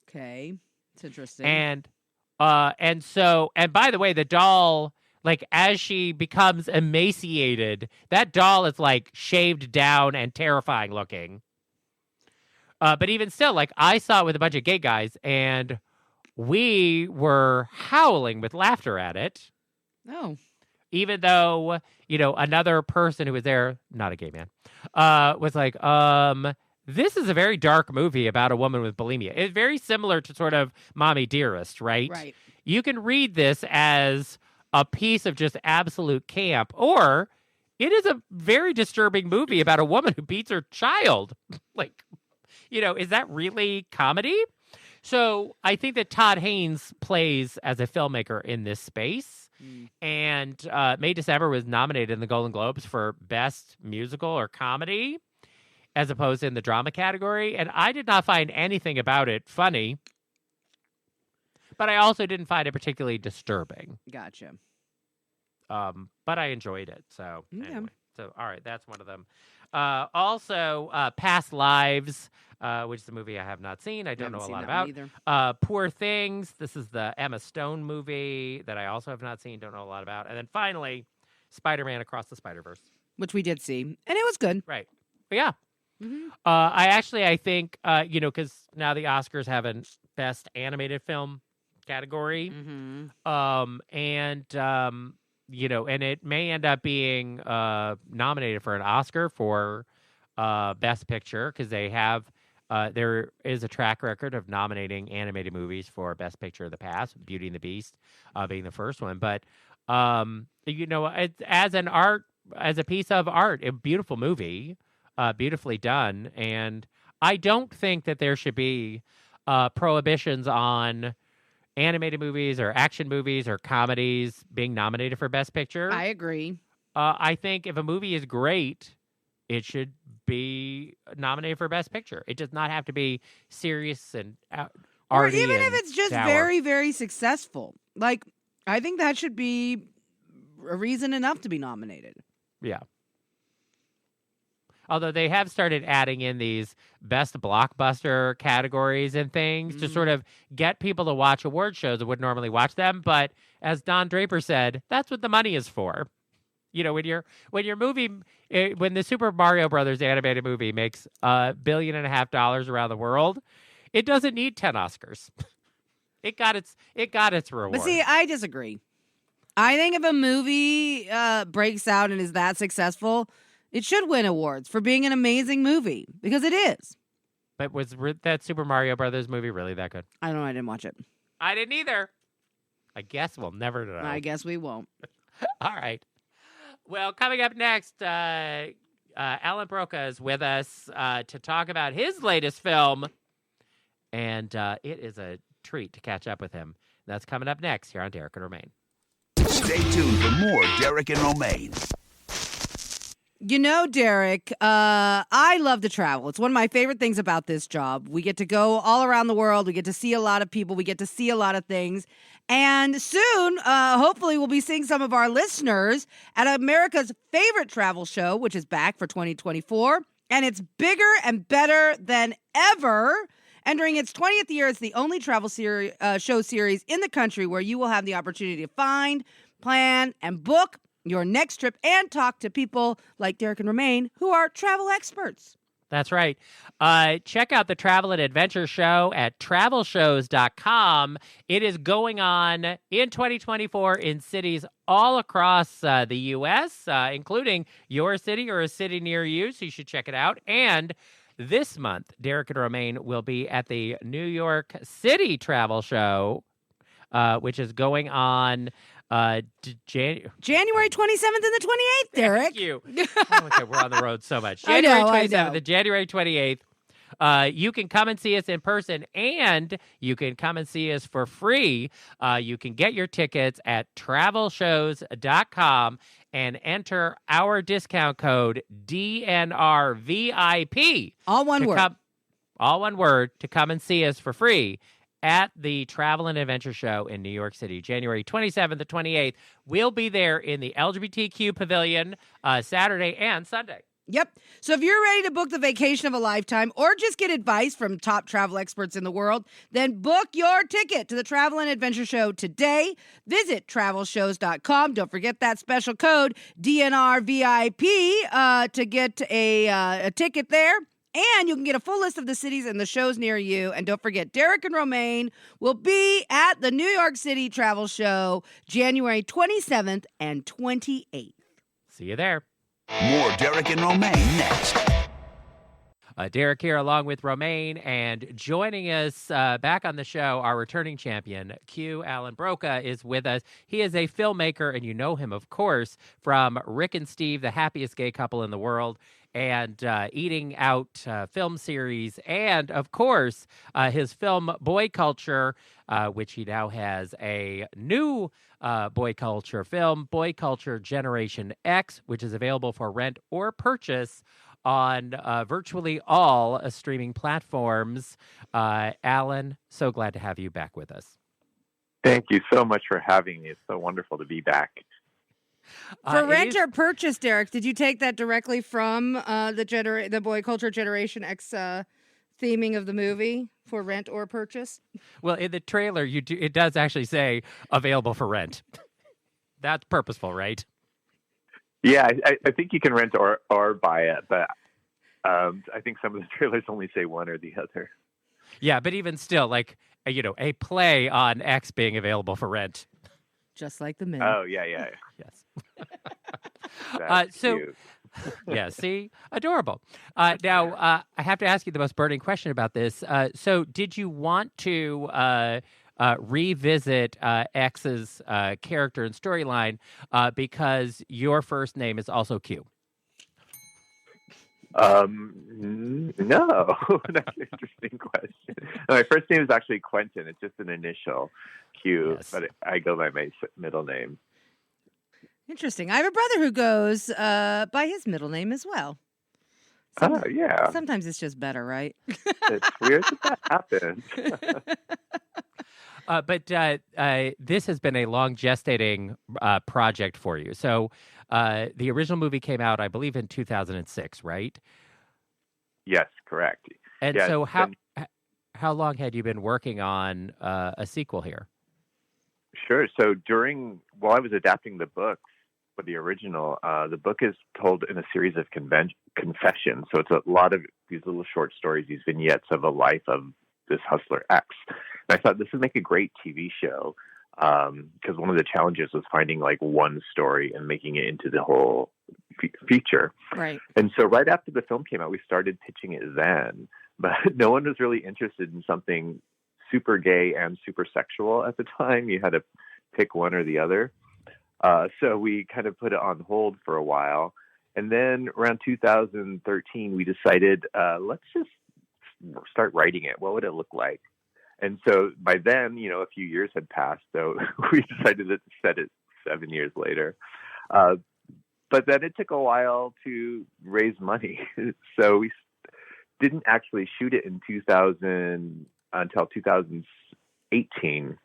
Okay. It's interesting. And by the way, the doll, like as she becomes emaciated, that doll is like shaved down and terrifying looking. But even still, like I saw it with a bunch of gay guys, and we were howling with laughter at it. Oh. Even though, another person who was there, not a gay man, was like, this is a very dark movie about a woman with bulimia. It's very similar to sort of Mommy Dearest, right? Right. You can read this as a piece of just absolute camp, or it is a very disturbing movie about a woman who beats her child. Like, is that really comedy? So I think that Todd Haynes plays as a filmmaker in this space. And May December was nominated in the Golden Globes for Best Musical or Comedy, as opposed to in the drama category. And I did not find anything about it funny, but I also didn't find it particularly disturbing. Gotcha. But I enjoyed it. So Okay. anyway, all right, that's one of them. Also, Past Lives, which is a movie I have not seen. I don't know a lot about. Poor Things. This is the Emma Stone movie that I also have not seen. Don't know a lot about. And then finally, Spider-Man Across the Spider-Verse, which we did see, and it was good. Right. But yeah. Mm-hmm. I think, because now the Oscars have a Best Animated Film category. Mm-hmm. And it may end up being nominated for an Oscar for Best Picture, because they have there is a track record of nominating animated movies for Best Picture in the past, Beauty and the Beast being the first one. But as a piece of art, a beautiful movie, beautifully done, and I don't think that there should be prohibitions on animated movies or action movies or comedies being nominated for Best Picture. I agree. I think if a movie is great, it should be nominated for Best Picture. It does not have to be serious and arty. Or even if it's just dour. very, very successful. Like, I think that should be a reason enough to be nominated. Yeah. Although they have started adding in these best blockbuster categories and things to sort of get people to watch award shows that would normally watch them. But as Don Draper said, that's what the money is for. When the Super Mario Brothers animated movie makes $1.5 billion around the world, it doesn't need 10 Oscars. It got its reward. But see, I disagree. I think if a movie breaks out and is that successful, it should win awards for being an amazing movie, because it is. But was that Super Mario Brothers movie really that good? I don't know. I didn't watch it. I didn't either. I guess we'll never know. I guess we won't. All right. Well, coming up next, Allan Brocka is with us to talk about his latest film. And it is a treat to catch up with him. That's coming up next here on Derek and Romaine. Stay tuned for more Derek and Romaine. You know, Derek, I love to travel. It's one of my favorite things about this job. We get to go all around the world. We get to see a lot of people. We get to see a lot of things. And soon, hopefully, we'll be seeing some of our listeners at America's favorite travel show, which is back for 2024. And it's bigger and better than ever. Entering its 20th year, it's the only travel show series in the country where you will have the opportunity to find, plan, and book your next trip and talk to people like Derek and Romaine who are travel experts. That's right. Check out the Travel and Adventure Show at travelshows.com. It is going on in 2024 in cities all across the U.S., including your city or a city near you, so you should check it out. And this month, Derek and Romaine will be at the New York City Travel Show, which is going on January 27th and the 28th, Derek. Thank you. Oh, okay, we're on the road so much. I January know. 27th and January 28th. You can come and see us in person, and you can come and see us for free. You can get your tickets at travelshows.com and enter our discount code DNRVIP. All one word. All one word to come and see us for free at the Travel and Adventure Show in New York City, January 27th to 28th. We'll be there in the LGBTQ Pavilion Saturday and Sunday. Yep. So if you're ready to book the vacation of a lifetime or just get advice from top travel experts in the world, then book your ticket to the Travel and Adventure Show today. Visit travelshows.com. Don't forget that special code DNRVIP to get a ticket there. And you can get a full list of the cities and the shows near you. And don't forget, Derek and Romaine will be at the New York City Travel Show January 27th and 28th. See you there. More Derek and Romaine next. Derek here along with Romaine, and joining us back on the show, our returning champion, Q. Allan Brocka, is with us. He is a filmmaker, and you know him, of course, from Rick and Steve, the happiest gay couple in the world, and Eating Out film series, and, of course, his film Boy Culture, which he now has a new boy culture film, Boy Culture Generation X, which is available for rent or purchase on virtually all streaming platforms. Allan, so glad to have you back with us. Thank you so much for having me. It's so wonderful to be back. For rent or purchase, Derek, did you take that directly from the Boy Culture Generation X theming of the movie, for rent or purchase? Well, in the trailer, it does actually say available for rent. That's purposeful, right? Yeah, I think you can rent or buy it, but I think some of the trailers only say one or the other. Yeah, but even still, like, a play on X being available for rent. Just like the men. Oh, yeah. Yes. So cute. Yeah, see? Adorable. Now, I have to ask you the most burning question about this. So did you want to revisit X's character and storyline because your first name is also Q? No, that's an interesting question. My first name is actually Quentin. It's just an initial Q, Yes. but I go by my middle name. Interesting. I have a brother who goes by his middle name as well. Oh, yeah. Sometimes it's just better, right? It's weird that happens. But this has been a long gestating project for you. So the original movie came out, I believe, in 2006, right? Yes, correct. And Yeah, so how long had you been working on a sequel here? Sure. So while I was adapting the books for the original, the book is told in a series of confessions. So it's a lot of these little short stories, these vignettes of a life of this hustler X. And I thought this would make a great TV show because one of the challenges was finding like one story and making it into the whole feature. Right. And so right after the film came out, we started pitching it then. but no one was really interested in something super gay and super sexual at the time. You had to pick one or the other. So we kind of put it on hold for a while. And then around 2013, we decided, let's just start writing it. What would it look like? And so by then, a few years had passed. So we decided to set it 7 years later. But then it took a while to raise money. So we didn't actually shoot it until 2018.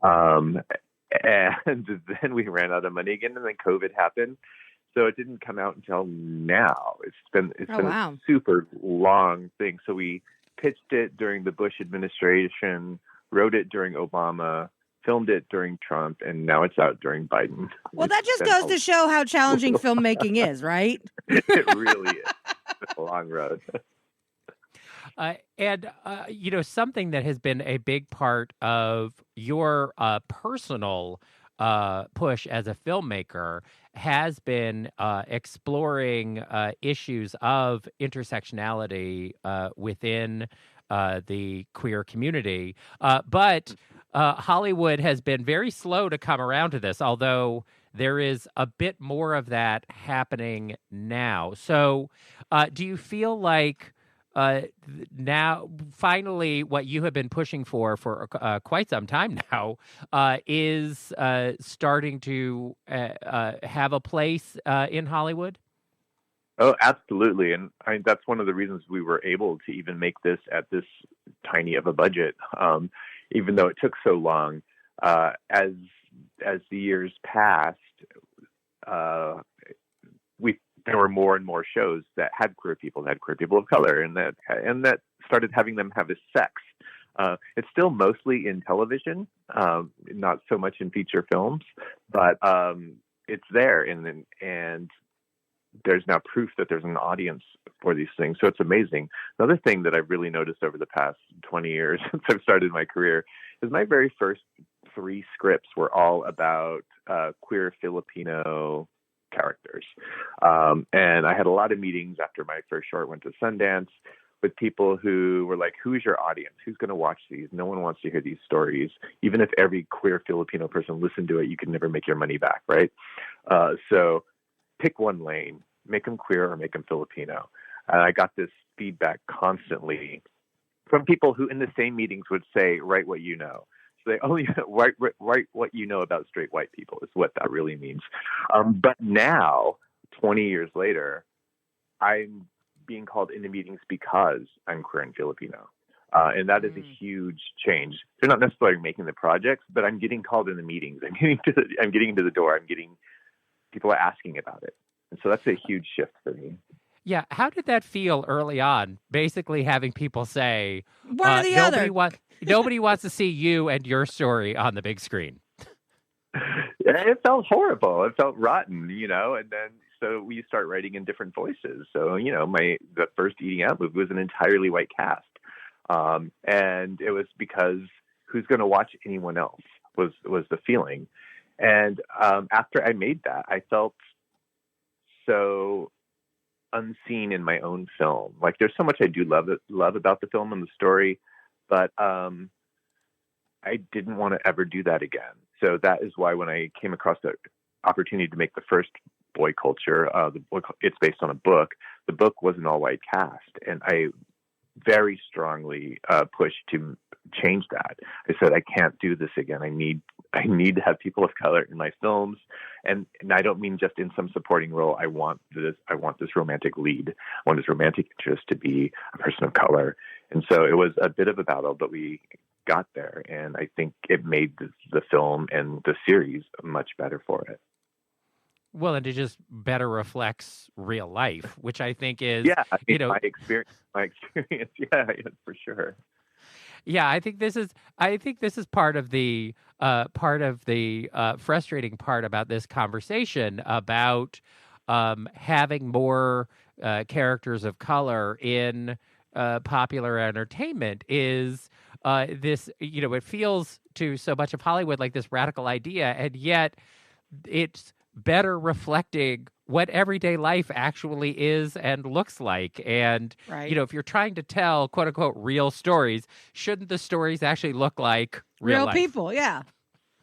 And then we ran out of money again, and then COVID happened. So it didn't come out until now. It's been wow. a super long thing. So we pitched it during the Bush administration, wrote it during Obama, filmed it during Trump, and now it's out during Biden. Well, that just goes to show how challenging filmmaking is, right? It really is. It's a long road. And something that has been a big part of your personal push as a filmmaker has been exploring issues of intersectionality within the queer community. But Hollywood has been very slow to come around to this, although there is a bit more of that happening now. So do you feel like now, finally, what you have been pushing for quite some time now is starting to have a place in Hollywood? Oh, absolutely. And that's one of the reasons we were able to even make this at this tiny of a budget, even though it took so long. As the years passed, there were more and more shows that had queer people of color, and that started having them have a sex. It's still mostly in television, not so much in feature films, but it's there, and there's now proof that there's an audience for these things. So it's amazing. Another thing that I've really noticed over the past 20 years since I've started my career is my very first 3 scripts were all about queer Filipino characters. And I had a lot of meetings after my first short went to Sundance with people who were like, who's your audience? Who's going to watch these? No one wants to hear these stories. Even if every queer Filipino person listened to it, you could never make your money back, right? So pick one lane, make them queer or make them Filipino. And I got this feedback constantly from people who in the same meetings would say, write what you know. So they only write what you know about straight white people is what that really means. But now, 20 years later, I'm being called into meetings because I'm queer and Filipino. And that is a huge change. They're not necessarily making the projects, but I'm getting called into meetings. I'm getting into the door. People are asking about it. And so that's a huge shift for me. Yeah. How did that feel early on? Basically having people say, one or the other. Nobody wants to see you and your story on the big screen. It felt horrible. It felt rotten, and then so we start writing in different voices. So, the first Eating Out movie was an entirely white cast. And it was because who's going to watch anyone else was the feeling. And after I made that, I felt so unseen in my own film. Like there's so much I do love about the film and the story, but I didn't want to ever do that again. So that is why when I came across the opportunity to make the first Boy Culture, it's based on a book. The book was an all-white cast, and I very strongly pushed to change that. I said I can't do this again. I need to have people of color in my films, and I don't mean just in some supporting role. I want this romantic lead. I want this romantic interest to be a person of color. And so it was a bit of a battle, but we got there, and I think it made the film and the series much better for it. Well, and it just better reflects real life, which I think is, my experience. Yeah, for sure. Yeah, I think this is part of the frustrating part about this conversation about having more characters of color in popular entertainment is this. It feels to so much of Hollywood like this radical idea, and yet it's better reflecting what everyday life actually is and looks like. And, Right. you know, if you're trying to tell quote unquote real stories, shouldn't the stories actually look like real life? people? Yeah.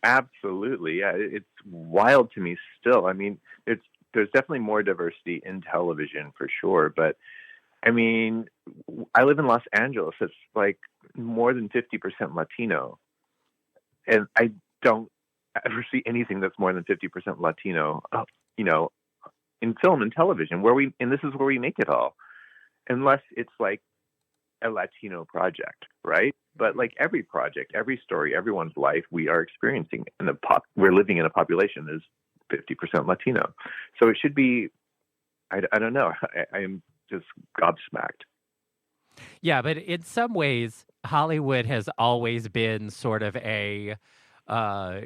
Absolutely. Yeah. It's wild to me still. I mean, there's definitely more diversity in television for sure. But I mean, I live in Los Angeles. It's like more than 50% Latino. And I don't ever see anything that's more than 50% Latino, you know, in film and television, and this is where we make it all, unless it's like a Latino project, right? But like every project, every story, everyone's life, we are experiencing we're living in a population that is 50% Latino. So it should be, I don't know. I am just gobsmacked. Yeah, but in some ways, Hollywood has always been sort of a, inside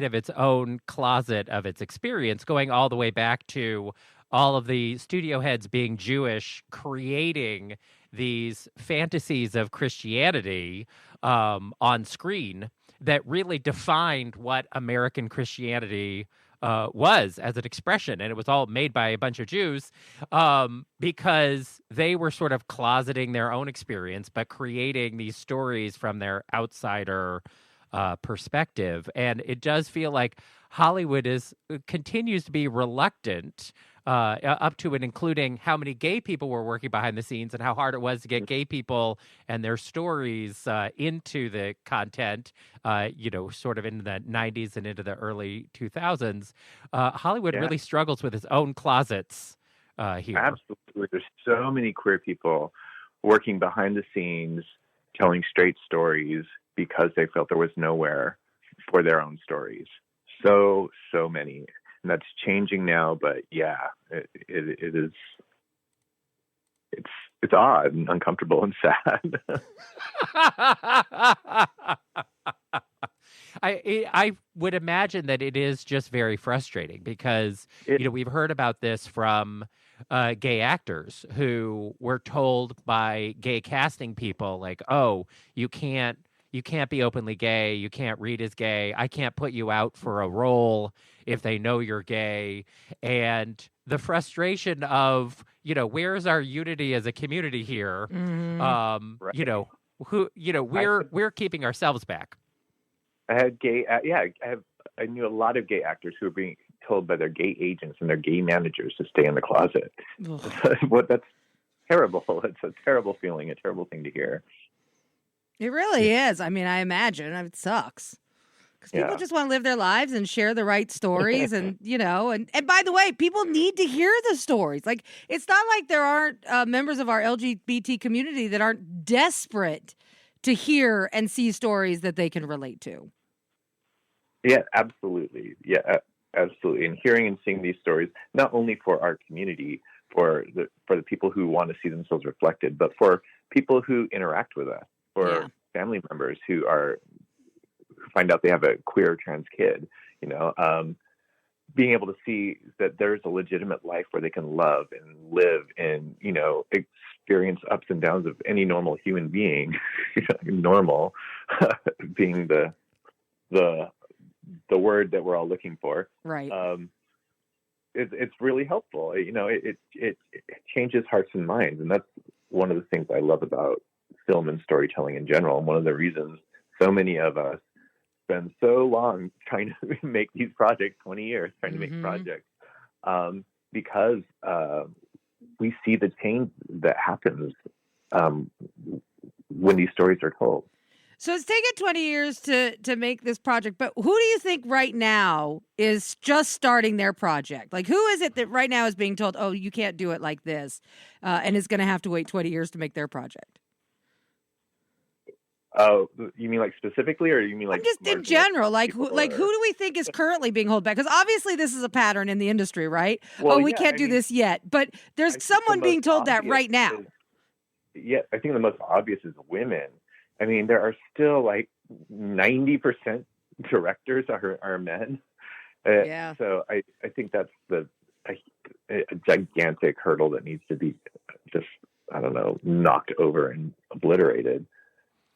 of its own closet of its experience, going all the way back to all of the studio heads being Jewish, creating these fantasies of Christianity on screen that really defined what American Christianity was as an expression. And it was all made by a bunch of Jews because they were sort of closeting their own experience, but creating these stories from their outsider perspective. And it does feel like Hollywood continues to be reluctant up to and including how many gay people were working behind the scenes and how hard it was to get gay people and their stories into the content, sort of in the 90s and into the early 2000s. Hollywood really struggles with its own closets here. Absolutely. There's so many queer people working behind the scenes, telling straight stories because they felt there was nowhere for their own stories. So many. And that's changing now, but yeah, it is. It's odd and uncomfortable and sad. I would imagine that it is just very frustrating because we've heard about this from gay actors who were told by gay casting people like, oh, you can't be openly gay. You can't read as gay. I can't put you out for a role if they know you're gay. And the frustration of, where's our unity as a community here? Right. We're keeping ourselves back. I had I knew a lot of gay actors who were being told by their gay agents and their gay managers to stay in the closet. That's terrible. It's a terrible feeling, a terrible thing to hear. It really is. I mean, I imagine it sucks because people just want to live their lives and share the right stories. And, and by the way, people need to hear the stories. Like, it's not like there aren't members of our LGBT community that aren't desperate to hear and see stories that they can relate to. Yeah, absolutely. Yeah, absolutely. And hearing and seeing these stories, not only for our community, for the people who want to see themselves reflected, but for people who interact with us. Or family members who find out they have a queer or trans kid, being able to see that there's a legitimate life where they can love and live and, experience ups and downs of any normal human being, normal being the word that we're all looking for. Right. It's really helpful. It changes hearts and minds. And that's one of the things I love about film and storytelling in general. And one of the reasons so many of us spend so long trying to make these projects, 20 years trying to make projects, because we see the change that happens when these stories are told. So it's taken 20 years to make this project, but who do you think right now is just starting their project? Like, who is it that right now is being told, oh, you can't do it like this, and is going to have to wait 20 years to make their project? Oh, you mean like specifically, or you mean like just in general? Like who do we think is currently being held back? Because obviously this is a pattern in the industry, right? Well, we can't do this yet, but there's someone being told that right now. I think the most obvious is women. I mean, there are still like 90% directors are men. So I think that's a gigantic hurdle that needs to be just, knocked over and obliterated.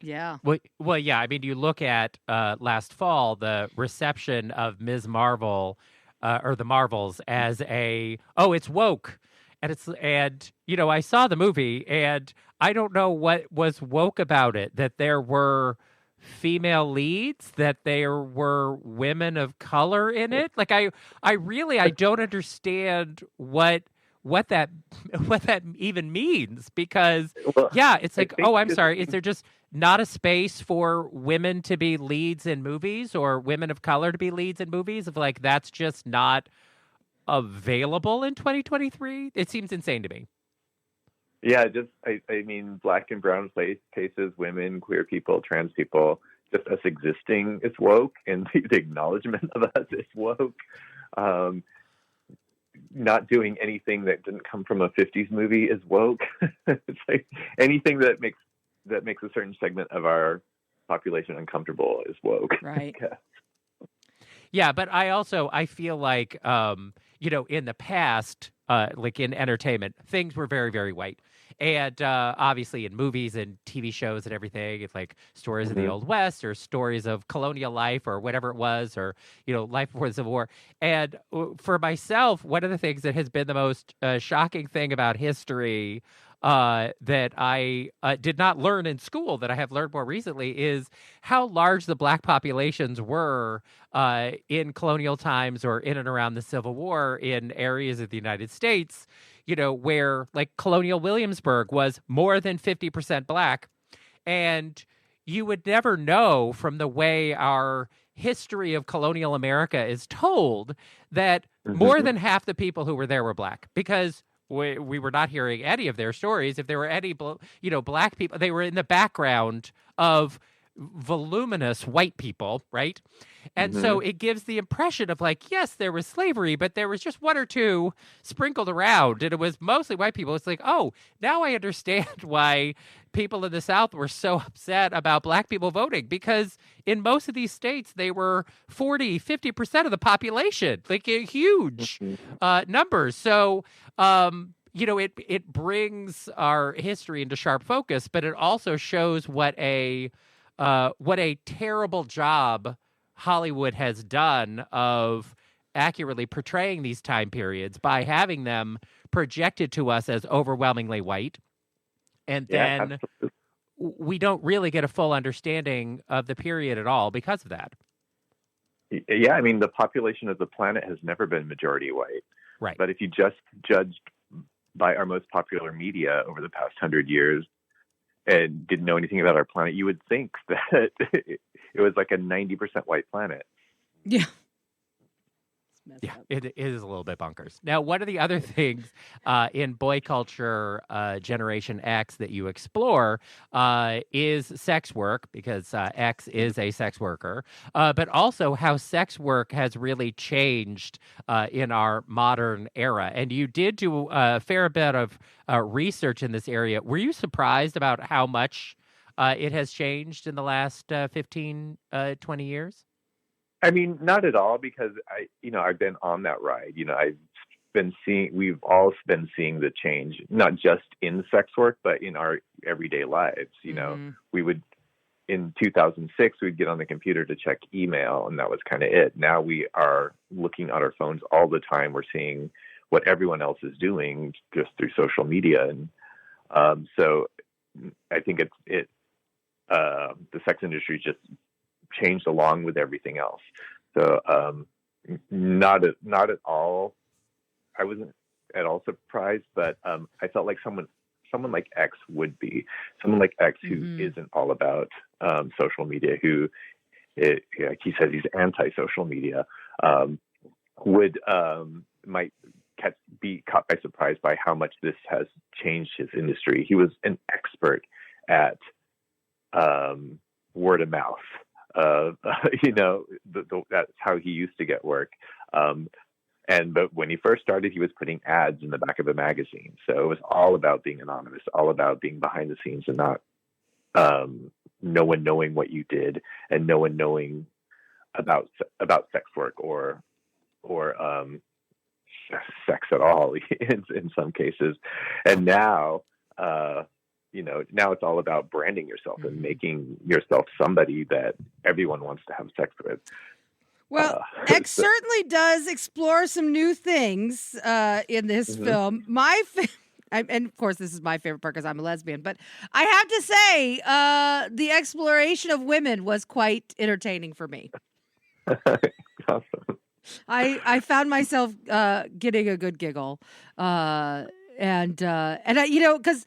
Yeah. Well, yeah. I mean, you look at last fall, the reception of Ms. Marvel or the Marvels as it's woke, and I saw the movie, and I don't know what was woke about it. That there were female leads, that there were women of color in it. Like I don't understand what that what that even means, because Well, yeah, it's I like, think oh, I'm sorry, is there just not a space for women to be leads in movies, or women of color to be leads in movies? If like that's just not available in 2023, it seems insane to me. yeah, just I mean, black and brown faces, women, queer people, trans people, just us existing is woke, and the acknowledgement of us is woke. Um, Not doing anything that didn't come from a 50s movie is woke. It's like anything that makes a certain segment of our population uncomfortable is woke. Right. Yeah, but I feel like in the past, like in entertainment, things were very, very white. And obviously in movies and TV shows and everything, it's like stories of the Old West or stories of colonial life or whatever it was, or, life before the Civil War. And for myself, one of the things that has been the most shocking thing about history that I did not learn in school, that I have learned more recently, is how large the black populations were in colonial times or in and around the Civil War in areas of the United States, where like colonial Williamsburg was more than 50% black. And you would never know from the way our history of colonial America is told that more than half the people who were there were black, because we were not hearing any of their stories. If there were any, black people, they were in the background of voluminous white people, right? And so it gives the impression of like, yes, there was slavery, but there was just one or two sprinkled around, and it was mostly white people. It's like, oh, now I understand why people in the South were so upset about black people voting, because in most of these states, they were 40-50% of the population, like huge numbers. So, it brings our history into sharp focus, but it also shows what a terrible job Hollywood has done of accurately portraying these time periods by having them projected to us as overwhelmingly white. And then we don't really get a full understanding of the period at all because of that. Yeah, I mean, the population of the planet has never been majority white. Right. But if you just judged by our most popular media over the past 100 years and didn't know anything about our planet, you would think that it was like a 90% white planet. Yeah. Yeah, it is a little bit bonkers. Now, one of the other things in boy culture Generation X that you explore is sex work, because X is a sex worker, but also how sex work has really changed in our modern era. And you did do a fair bit of research in this area. Were you surprised about how much it has changed in the last 15, 20 years? I mean, not at all, because I've been on that ride. We've all been seeing the change, not just in sex work, but in our everyday lives. We would, in 2006, we'd get on the computer to check email, and that was kind of it. Now we are looking at our phones all the time. We're seeing what everyone else is doing just through social media. And so I think the sex industry just changed along with everything else. So not at all. I wasn't at all surprised, but I felt like someone like X would be. Someone like X who isn't all about social media, who like he says he's anti-social media, might be caught by surprise by how much this has changed his industry. He was an expert at word of mouth. That's how he used to get work. But when he first started, he was putting ads in the back of a magazine. So it was all about being anonymous, all about being behind the scenes, and not no one knowing what you did, and no one knowing about sex work or sex at all in some cases. And now now it's all about branding yourself and making yourself somebody that everyone wants to have sex with. Well, X certainly does explore some new things in this film. And of course, this is my favorite part because I'm a lesbian. But I have to say, the exploration of women was quite entertaining for me. Awesome. I found myself getting a good giggle, and I, because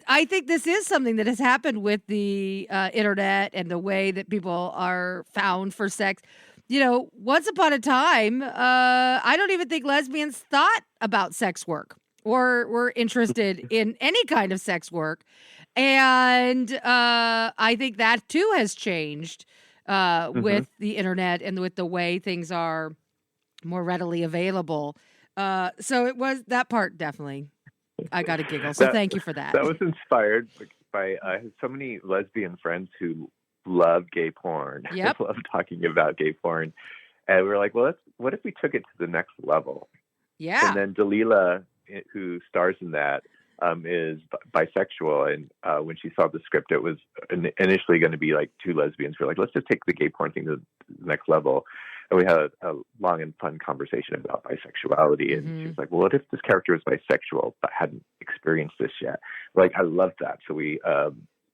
I think this is something that has happened with the internet and the way that people are found for sex. Once upon a time, I don't even think lesbians thought about sex work or were interested in any kind of sex work. And I think that too has changed with the internet and with the way things are more readily available. So it was that part definitely. I got a giggle. So thank you for that. That was inspired by I have so many lesbian friends who love gay porn. Yep. Love talking about gay porn. And we were like, well, what if we took it to the next level? Yeah. And then Delilah, who stars in that, is bisexual. And when she saw the script, it was initially going to be like two lesbians. We were like, let's just take the gay porn thing to the next level. And we had a long and fun conversation about bisexuality. And she was like, well, what if this character is bisexual but hadn't experienced this yet? Like, I love that. So we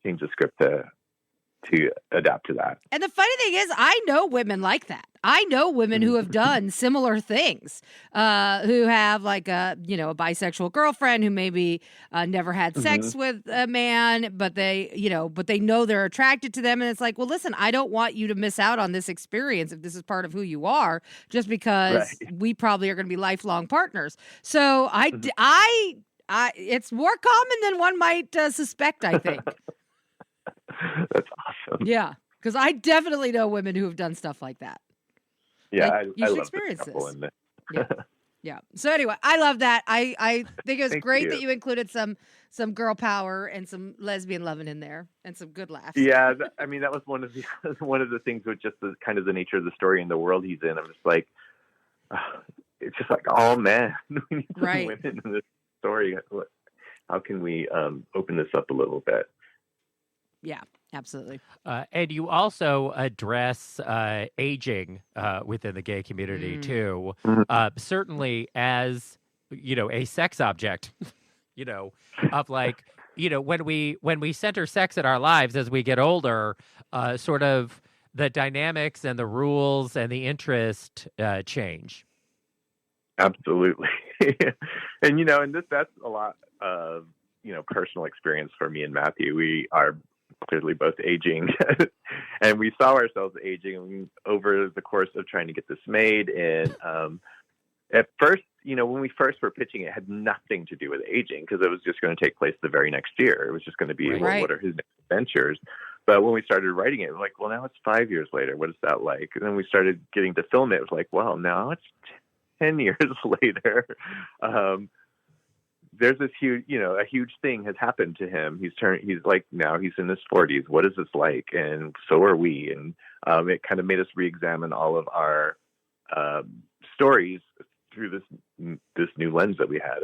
changed the script to adapt to that. And the funny thing is, I know women like that. I know women who have done similar things, who have like a bisexual girlfriend who maybe never had sex with a man, but they know they're attracted to them. And it's like, well, listen, I don't want you to miss out on this experience if this is part of who you are, just because we probably are going to be lifelong partners. So it's more common than one might suspect, I think. That's awesome. Yeah, because I definitely know women who have done stuff like that. Yeah, like, you should love experience this. Yeah. So anyway, I love that. I think it was great that you included some girl power and some lesbian loving in there and some good laughs. Yeah, that was one of the things with just the kind of the nature of the story and the world he's in. I'm just like, it's just like, oh man, we need some women in this story. How can we open this up a little bit? Yeah, absolutely. And you also address aging within the gay community too. Certainly as, a sex object, of like, when we center sex in our lives as we get older, sort of the dynamics and the rules and the interest change. Absolutely. And, that's a lot of, personal experience for me and Matthew. We are clearly both aging and we saw ourselves aging over the course of trying to get this made. And at first, when we first were pitching, it had nothing to do with aging because it was just going to take place the very next year. It was just going to be, well, what are his next adventures? But when we started writing it, we're like, well, now it's 5 years later. What is that like? And then we started getting to film it. It was like, well, now it's 10 years later. There's this huge, a huge thing has happened to him. He's like, now he's in his 40s. What is this like? And so are we. And it kind of made us re-examine all of our stories through this new lens that we had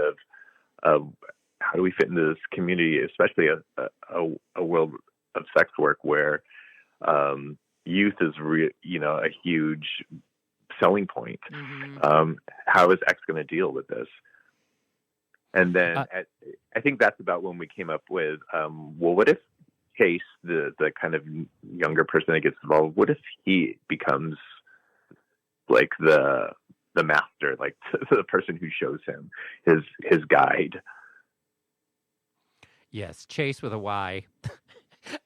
of how do we fit into this community, especially a world of sex work where youth is, a huge selling point. How is X going to deal with this? And then I think that's about when we came up with, well, what if Chase, the kind of younger person that gets involved, what if he becomes like the master, like the person who shows him, his guide? Yes, Chase with a Y.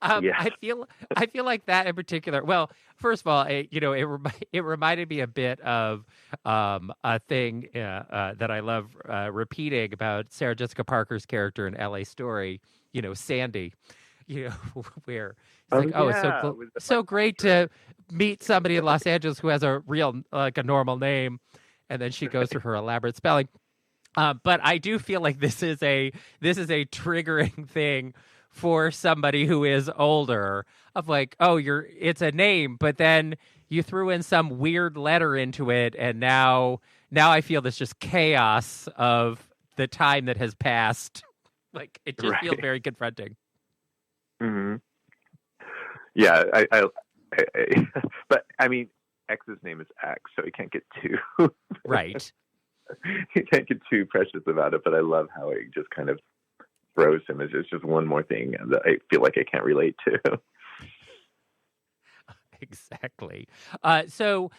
I feel like that in particular. Well, first of all, it reminded me a bit of a thing that I love repeating about Sarah Jessica Parker's character in L.A. Story. Sandy. Where it's so great to meet somebody in Los Angeles who has a real a normal name, and then she goes through her elaborate spelling. But I do feel like this is a triggering thing for somebody who is older of like, oh, it's a name, but then you threw in some weird letter into it. And now I feel this just chaos of the time that has passed. Like it just feels very confronting. Hmm. Yeah, but I mean, X's name is X, so he can't get too Right. he can't get too precious about it. But I love how it just kind of throws him as it's just one more thing that I feel like I can't relate to. Exactly. So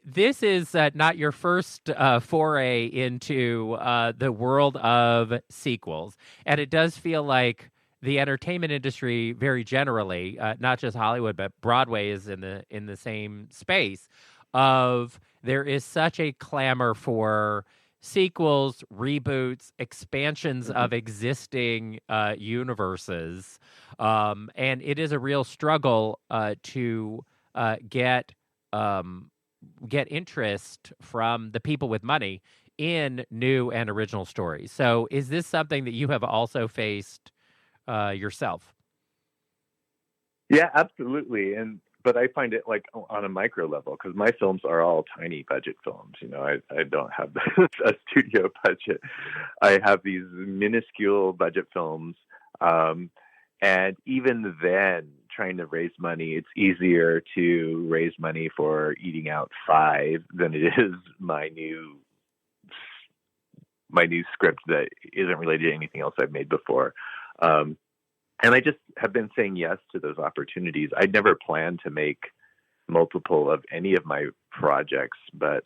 this is not your first foray into the world of sequels, and it does feel like the entertainment industry, very generally, not just Hollywood, but Broadway is in the same space. Of there is such a clamor for sequels, reboots, expansions of existing universes. And it is a real struggle to get interest from the people with money in new and original stories. So, is this something that you have also faced yourself? Yeah, absolutely. But I find it like on a micro level because my films are all tiny budget films. You know, I don't have a studio budget. I have these minuscule budget films. And even then, trying to raise money, it's easier to raise money for Eating Out 5 than it is my new script that isn't related to anything else I've made before. And I just have been saying yes to those opportunities. I'd never planned to make multiple of any of my projects, but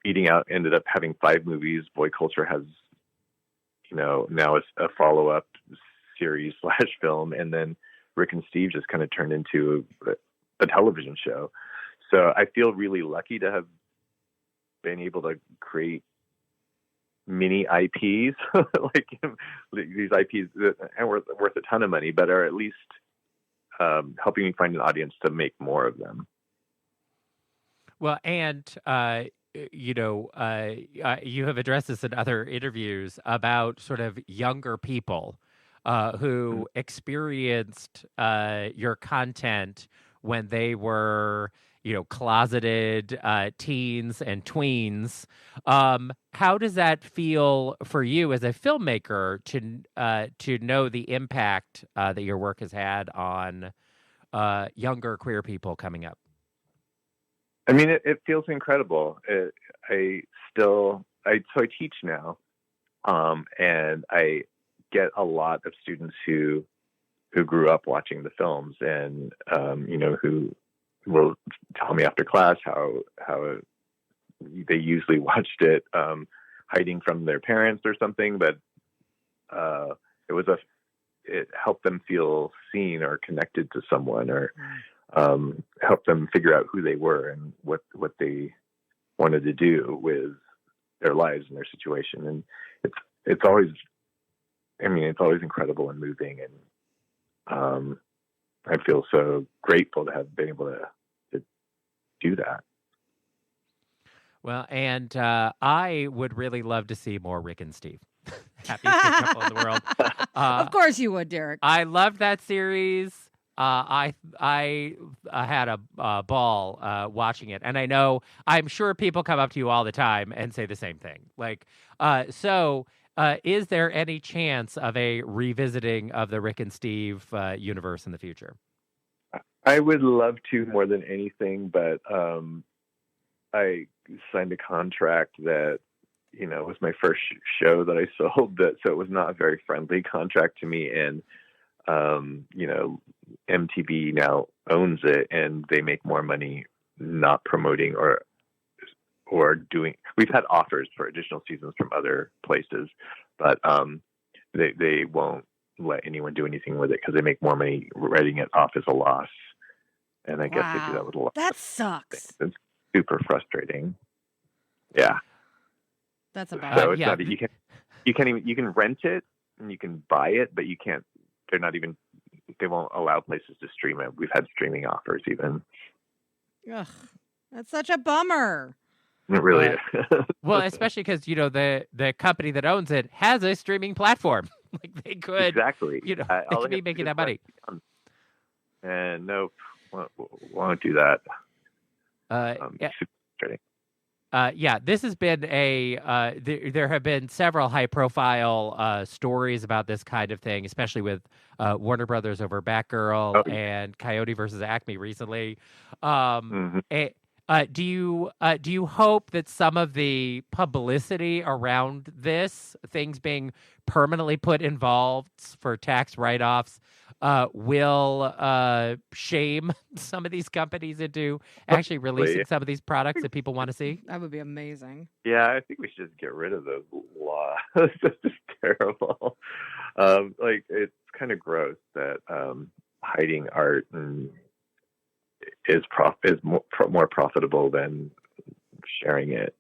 Eating Out ended up having 5 movies. Boy Culture has, now it's a follow-up series / film, and then Rick and Steve just kind of turned into a television show. So I feel really lucky to have been able to create mini IPs, like these IPs that are worth a ton of money, but are at least helping me find an audience to make more of them. Well, and you have addressed this in other interviews about sort of younger people who experienced your content when they were, closeted teens and tweens. How does that feel for you as a filmmaker to know the impact that your work has had on younger queer people coming up? I mean, it feels incredible. I teach now, and I get a lot of students who grew up watching the films, and who will tell me after class how they usually watched it hiding from their parents or something, but it helped them feel seen or connected to someone, or help them figure out who they were and what they wanted to do with their lives and their situation. And it's always incredible and moving. And I feel so grateful to have been able to do that. Well, and I would really love to see more Rick and Steve. Happiest couple in the world. Of course you would, Derek. I loved that series. I had a ball watching it, and I'm sure people come up to you all the time and say the same thing. Like, is there any chance of a revisiting of the Rick and Steve universe in the future? I would love to more than anything, but I signed a contract that was my first show that I sold. So it was not a very friendly contract to me, and MTV now owns it, and they make more money not promoting or doing. We've had offers for additional seasons from other places, but they won't let anyone do anything with it because they make more money writing it off as a loss. And I guess they do that with a lot. That sucks. It's super frustrating. Yeah. That's about so it's not, you can rent it and you can buy it, but you can't. They won't allow places to stream it. We've had streaming offers even. Ugh, that's such a bummer. It really is. Well, especially because the company that owns it has a streaming platform. Like they could exactly. They could be making that money. And nope, won't do that. Yeah. Super frustrating. this has been there have been several high-profile stories about this kind of thing, especially with Warner Brothers over Batgirl and Coyote versus Acme recently. Do you hope that some of the publicity around this, things being permanently put involved for tax write-offs, will shame some of these companies into actually releasing some of these products that people want to see? That would be amazing. Yeah, I think we should just get rid of those laws. It's just terrible. It's kind of gross that hiding art is more profitable than sharing it.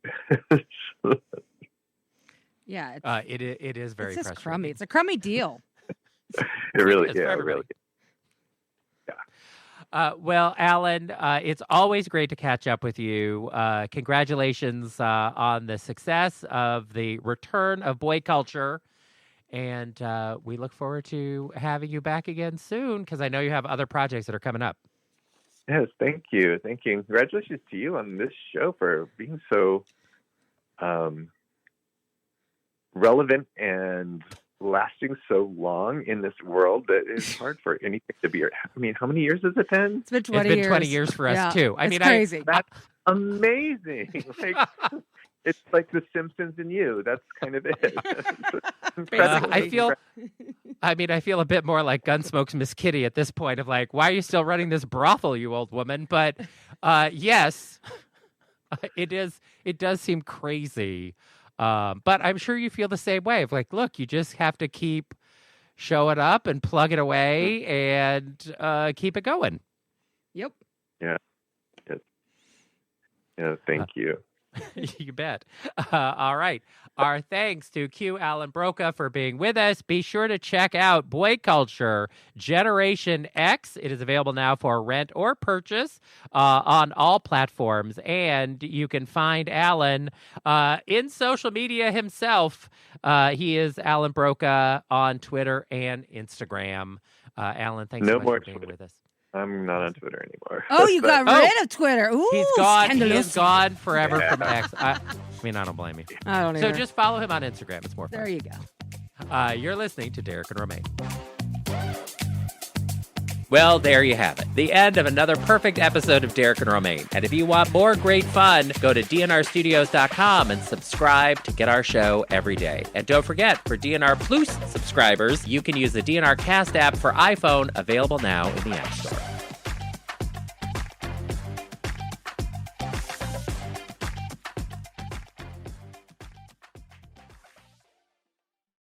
Yeah, it is very it's just frustrating. crummy. It's a crummy deal. It really, It is yeah, for it everybody. really. Well, Allan, it's always great to catch up with you. Congratulations on the success of the return of boy culture. And we look forward to having you back again soon, because I know you have other projects that are coming up. Yes, thank you. Thank you. Congratulations to you on this show for being so relevant and lasting so long in this world that it's hard for anything to be. I mean, how many years has it been? It's been 20 It's been years. 20 years for us, too. I It's mean, crazy. That's amazing. It's like The Simpsons and you. That's kind of it. I feel a bit more like Gunsmoke's Miss Kitty at this point of like, why are you still running this brothel, you old woman? But yes, it does seem crazy. But I'm sure you feel the same way of like, look, you just have to keep showing up and plug it away and keep it going. Yep. Yeah. Thank you. You bet. All right. Our thanks to Q Allan Brocka for being with us. Be sure to check out Boy Culture Generation X. It is available now for rent or purchase on all platforms. And you can find Allan in social media himself. He is Allan Brocka on Twitter and Instagram. Allan, thanks so much for being with us. I'm not on Twitter anymore. Oh, you got rid of Twitter. Ooh, He's gone. scandalous. He is gone forever from X. I mean, I don't blame you. I don't either. So just follow him on Instagram. It's more fun. There you go. You're listening to Derek and Romaine. Well, there you have it. The end of another perfect episode of Derek and Romaine. And if you want more great fun, go to dnrstudios.com and subscribe to get our show every day. And don't forget, for DNR Plus subscribers, you can use the DNR Cast app for iPhone, available now in the App Store.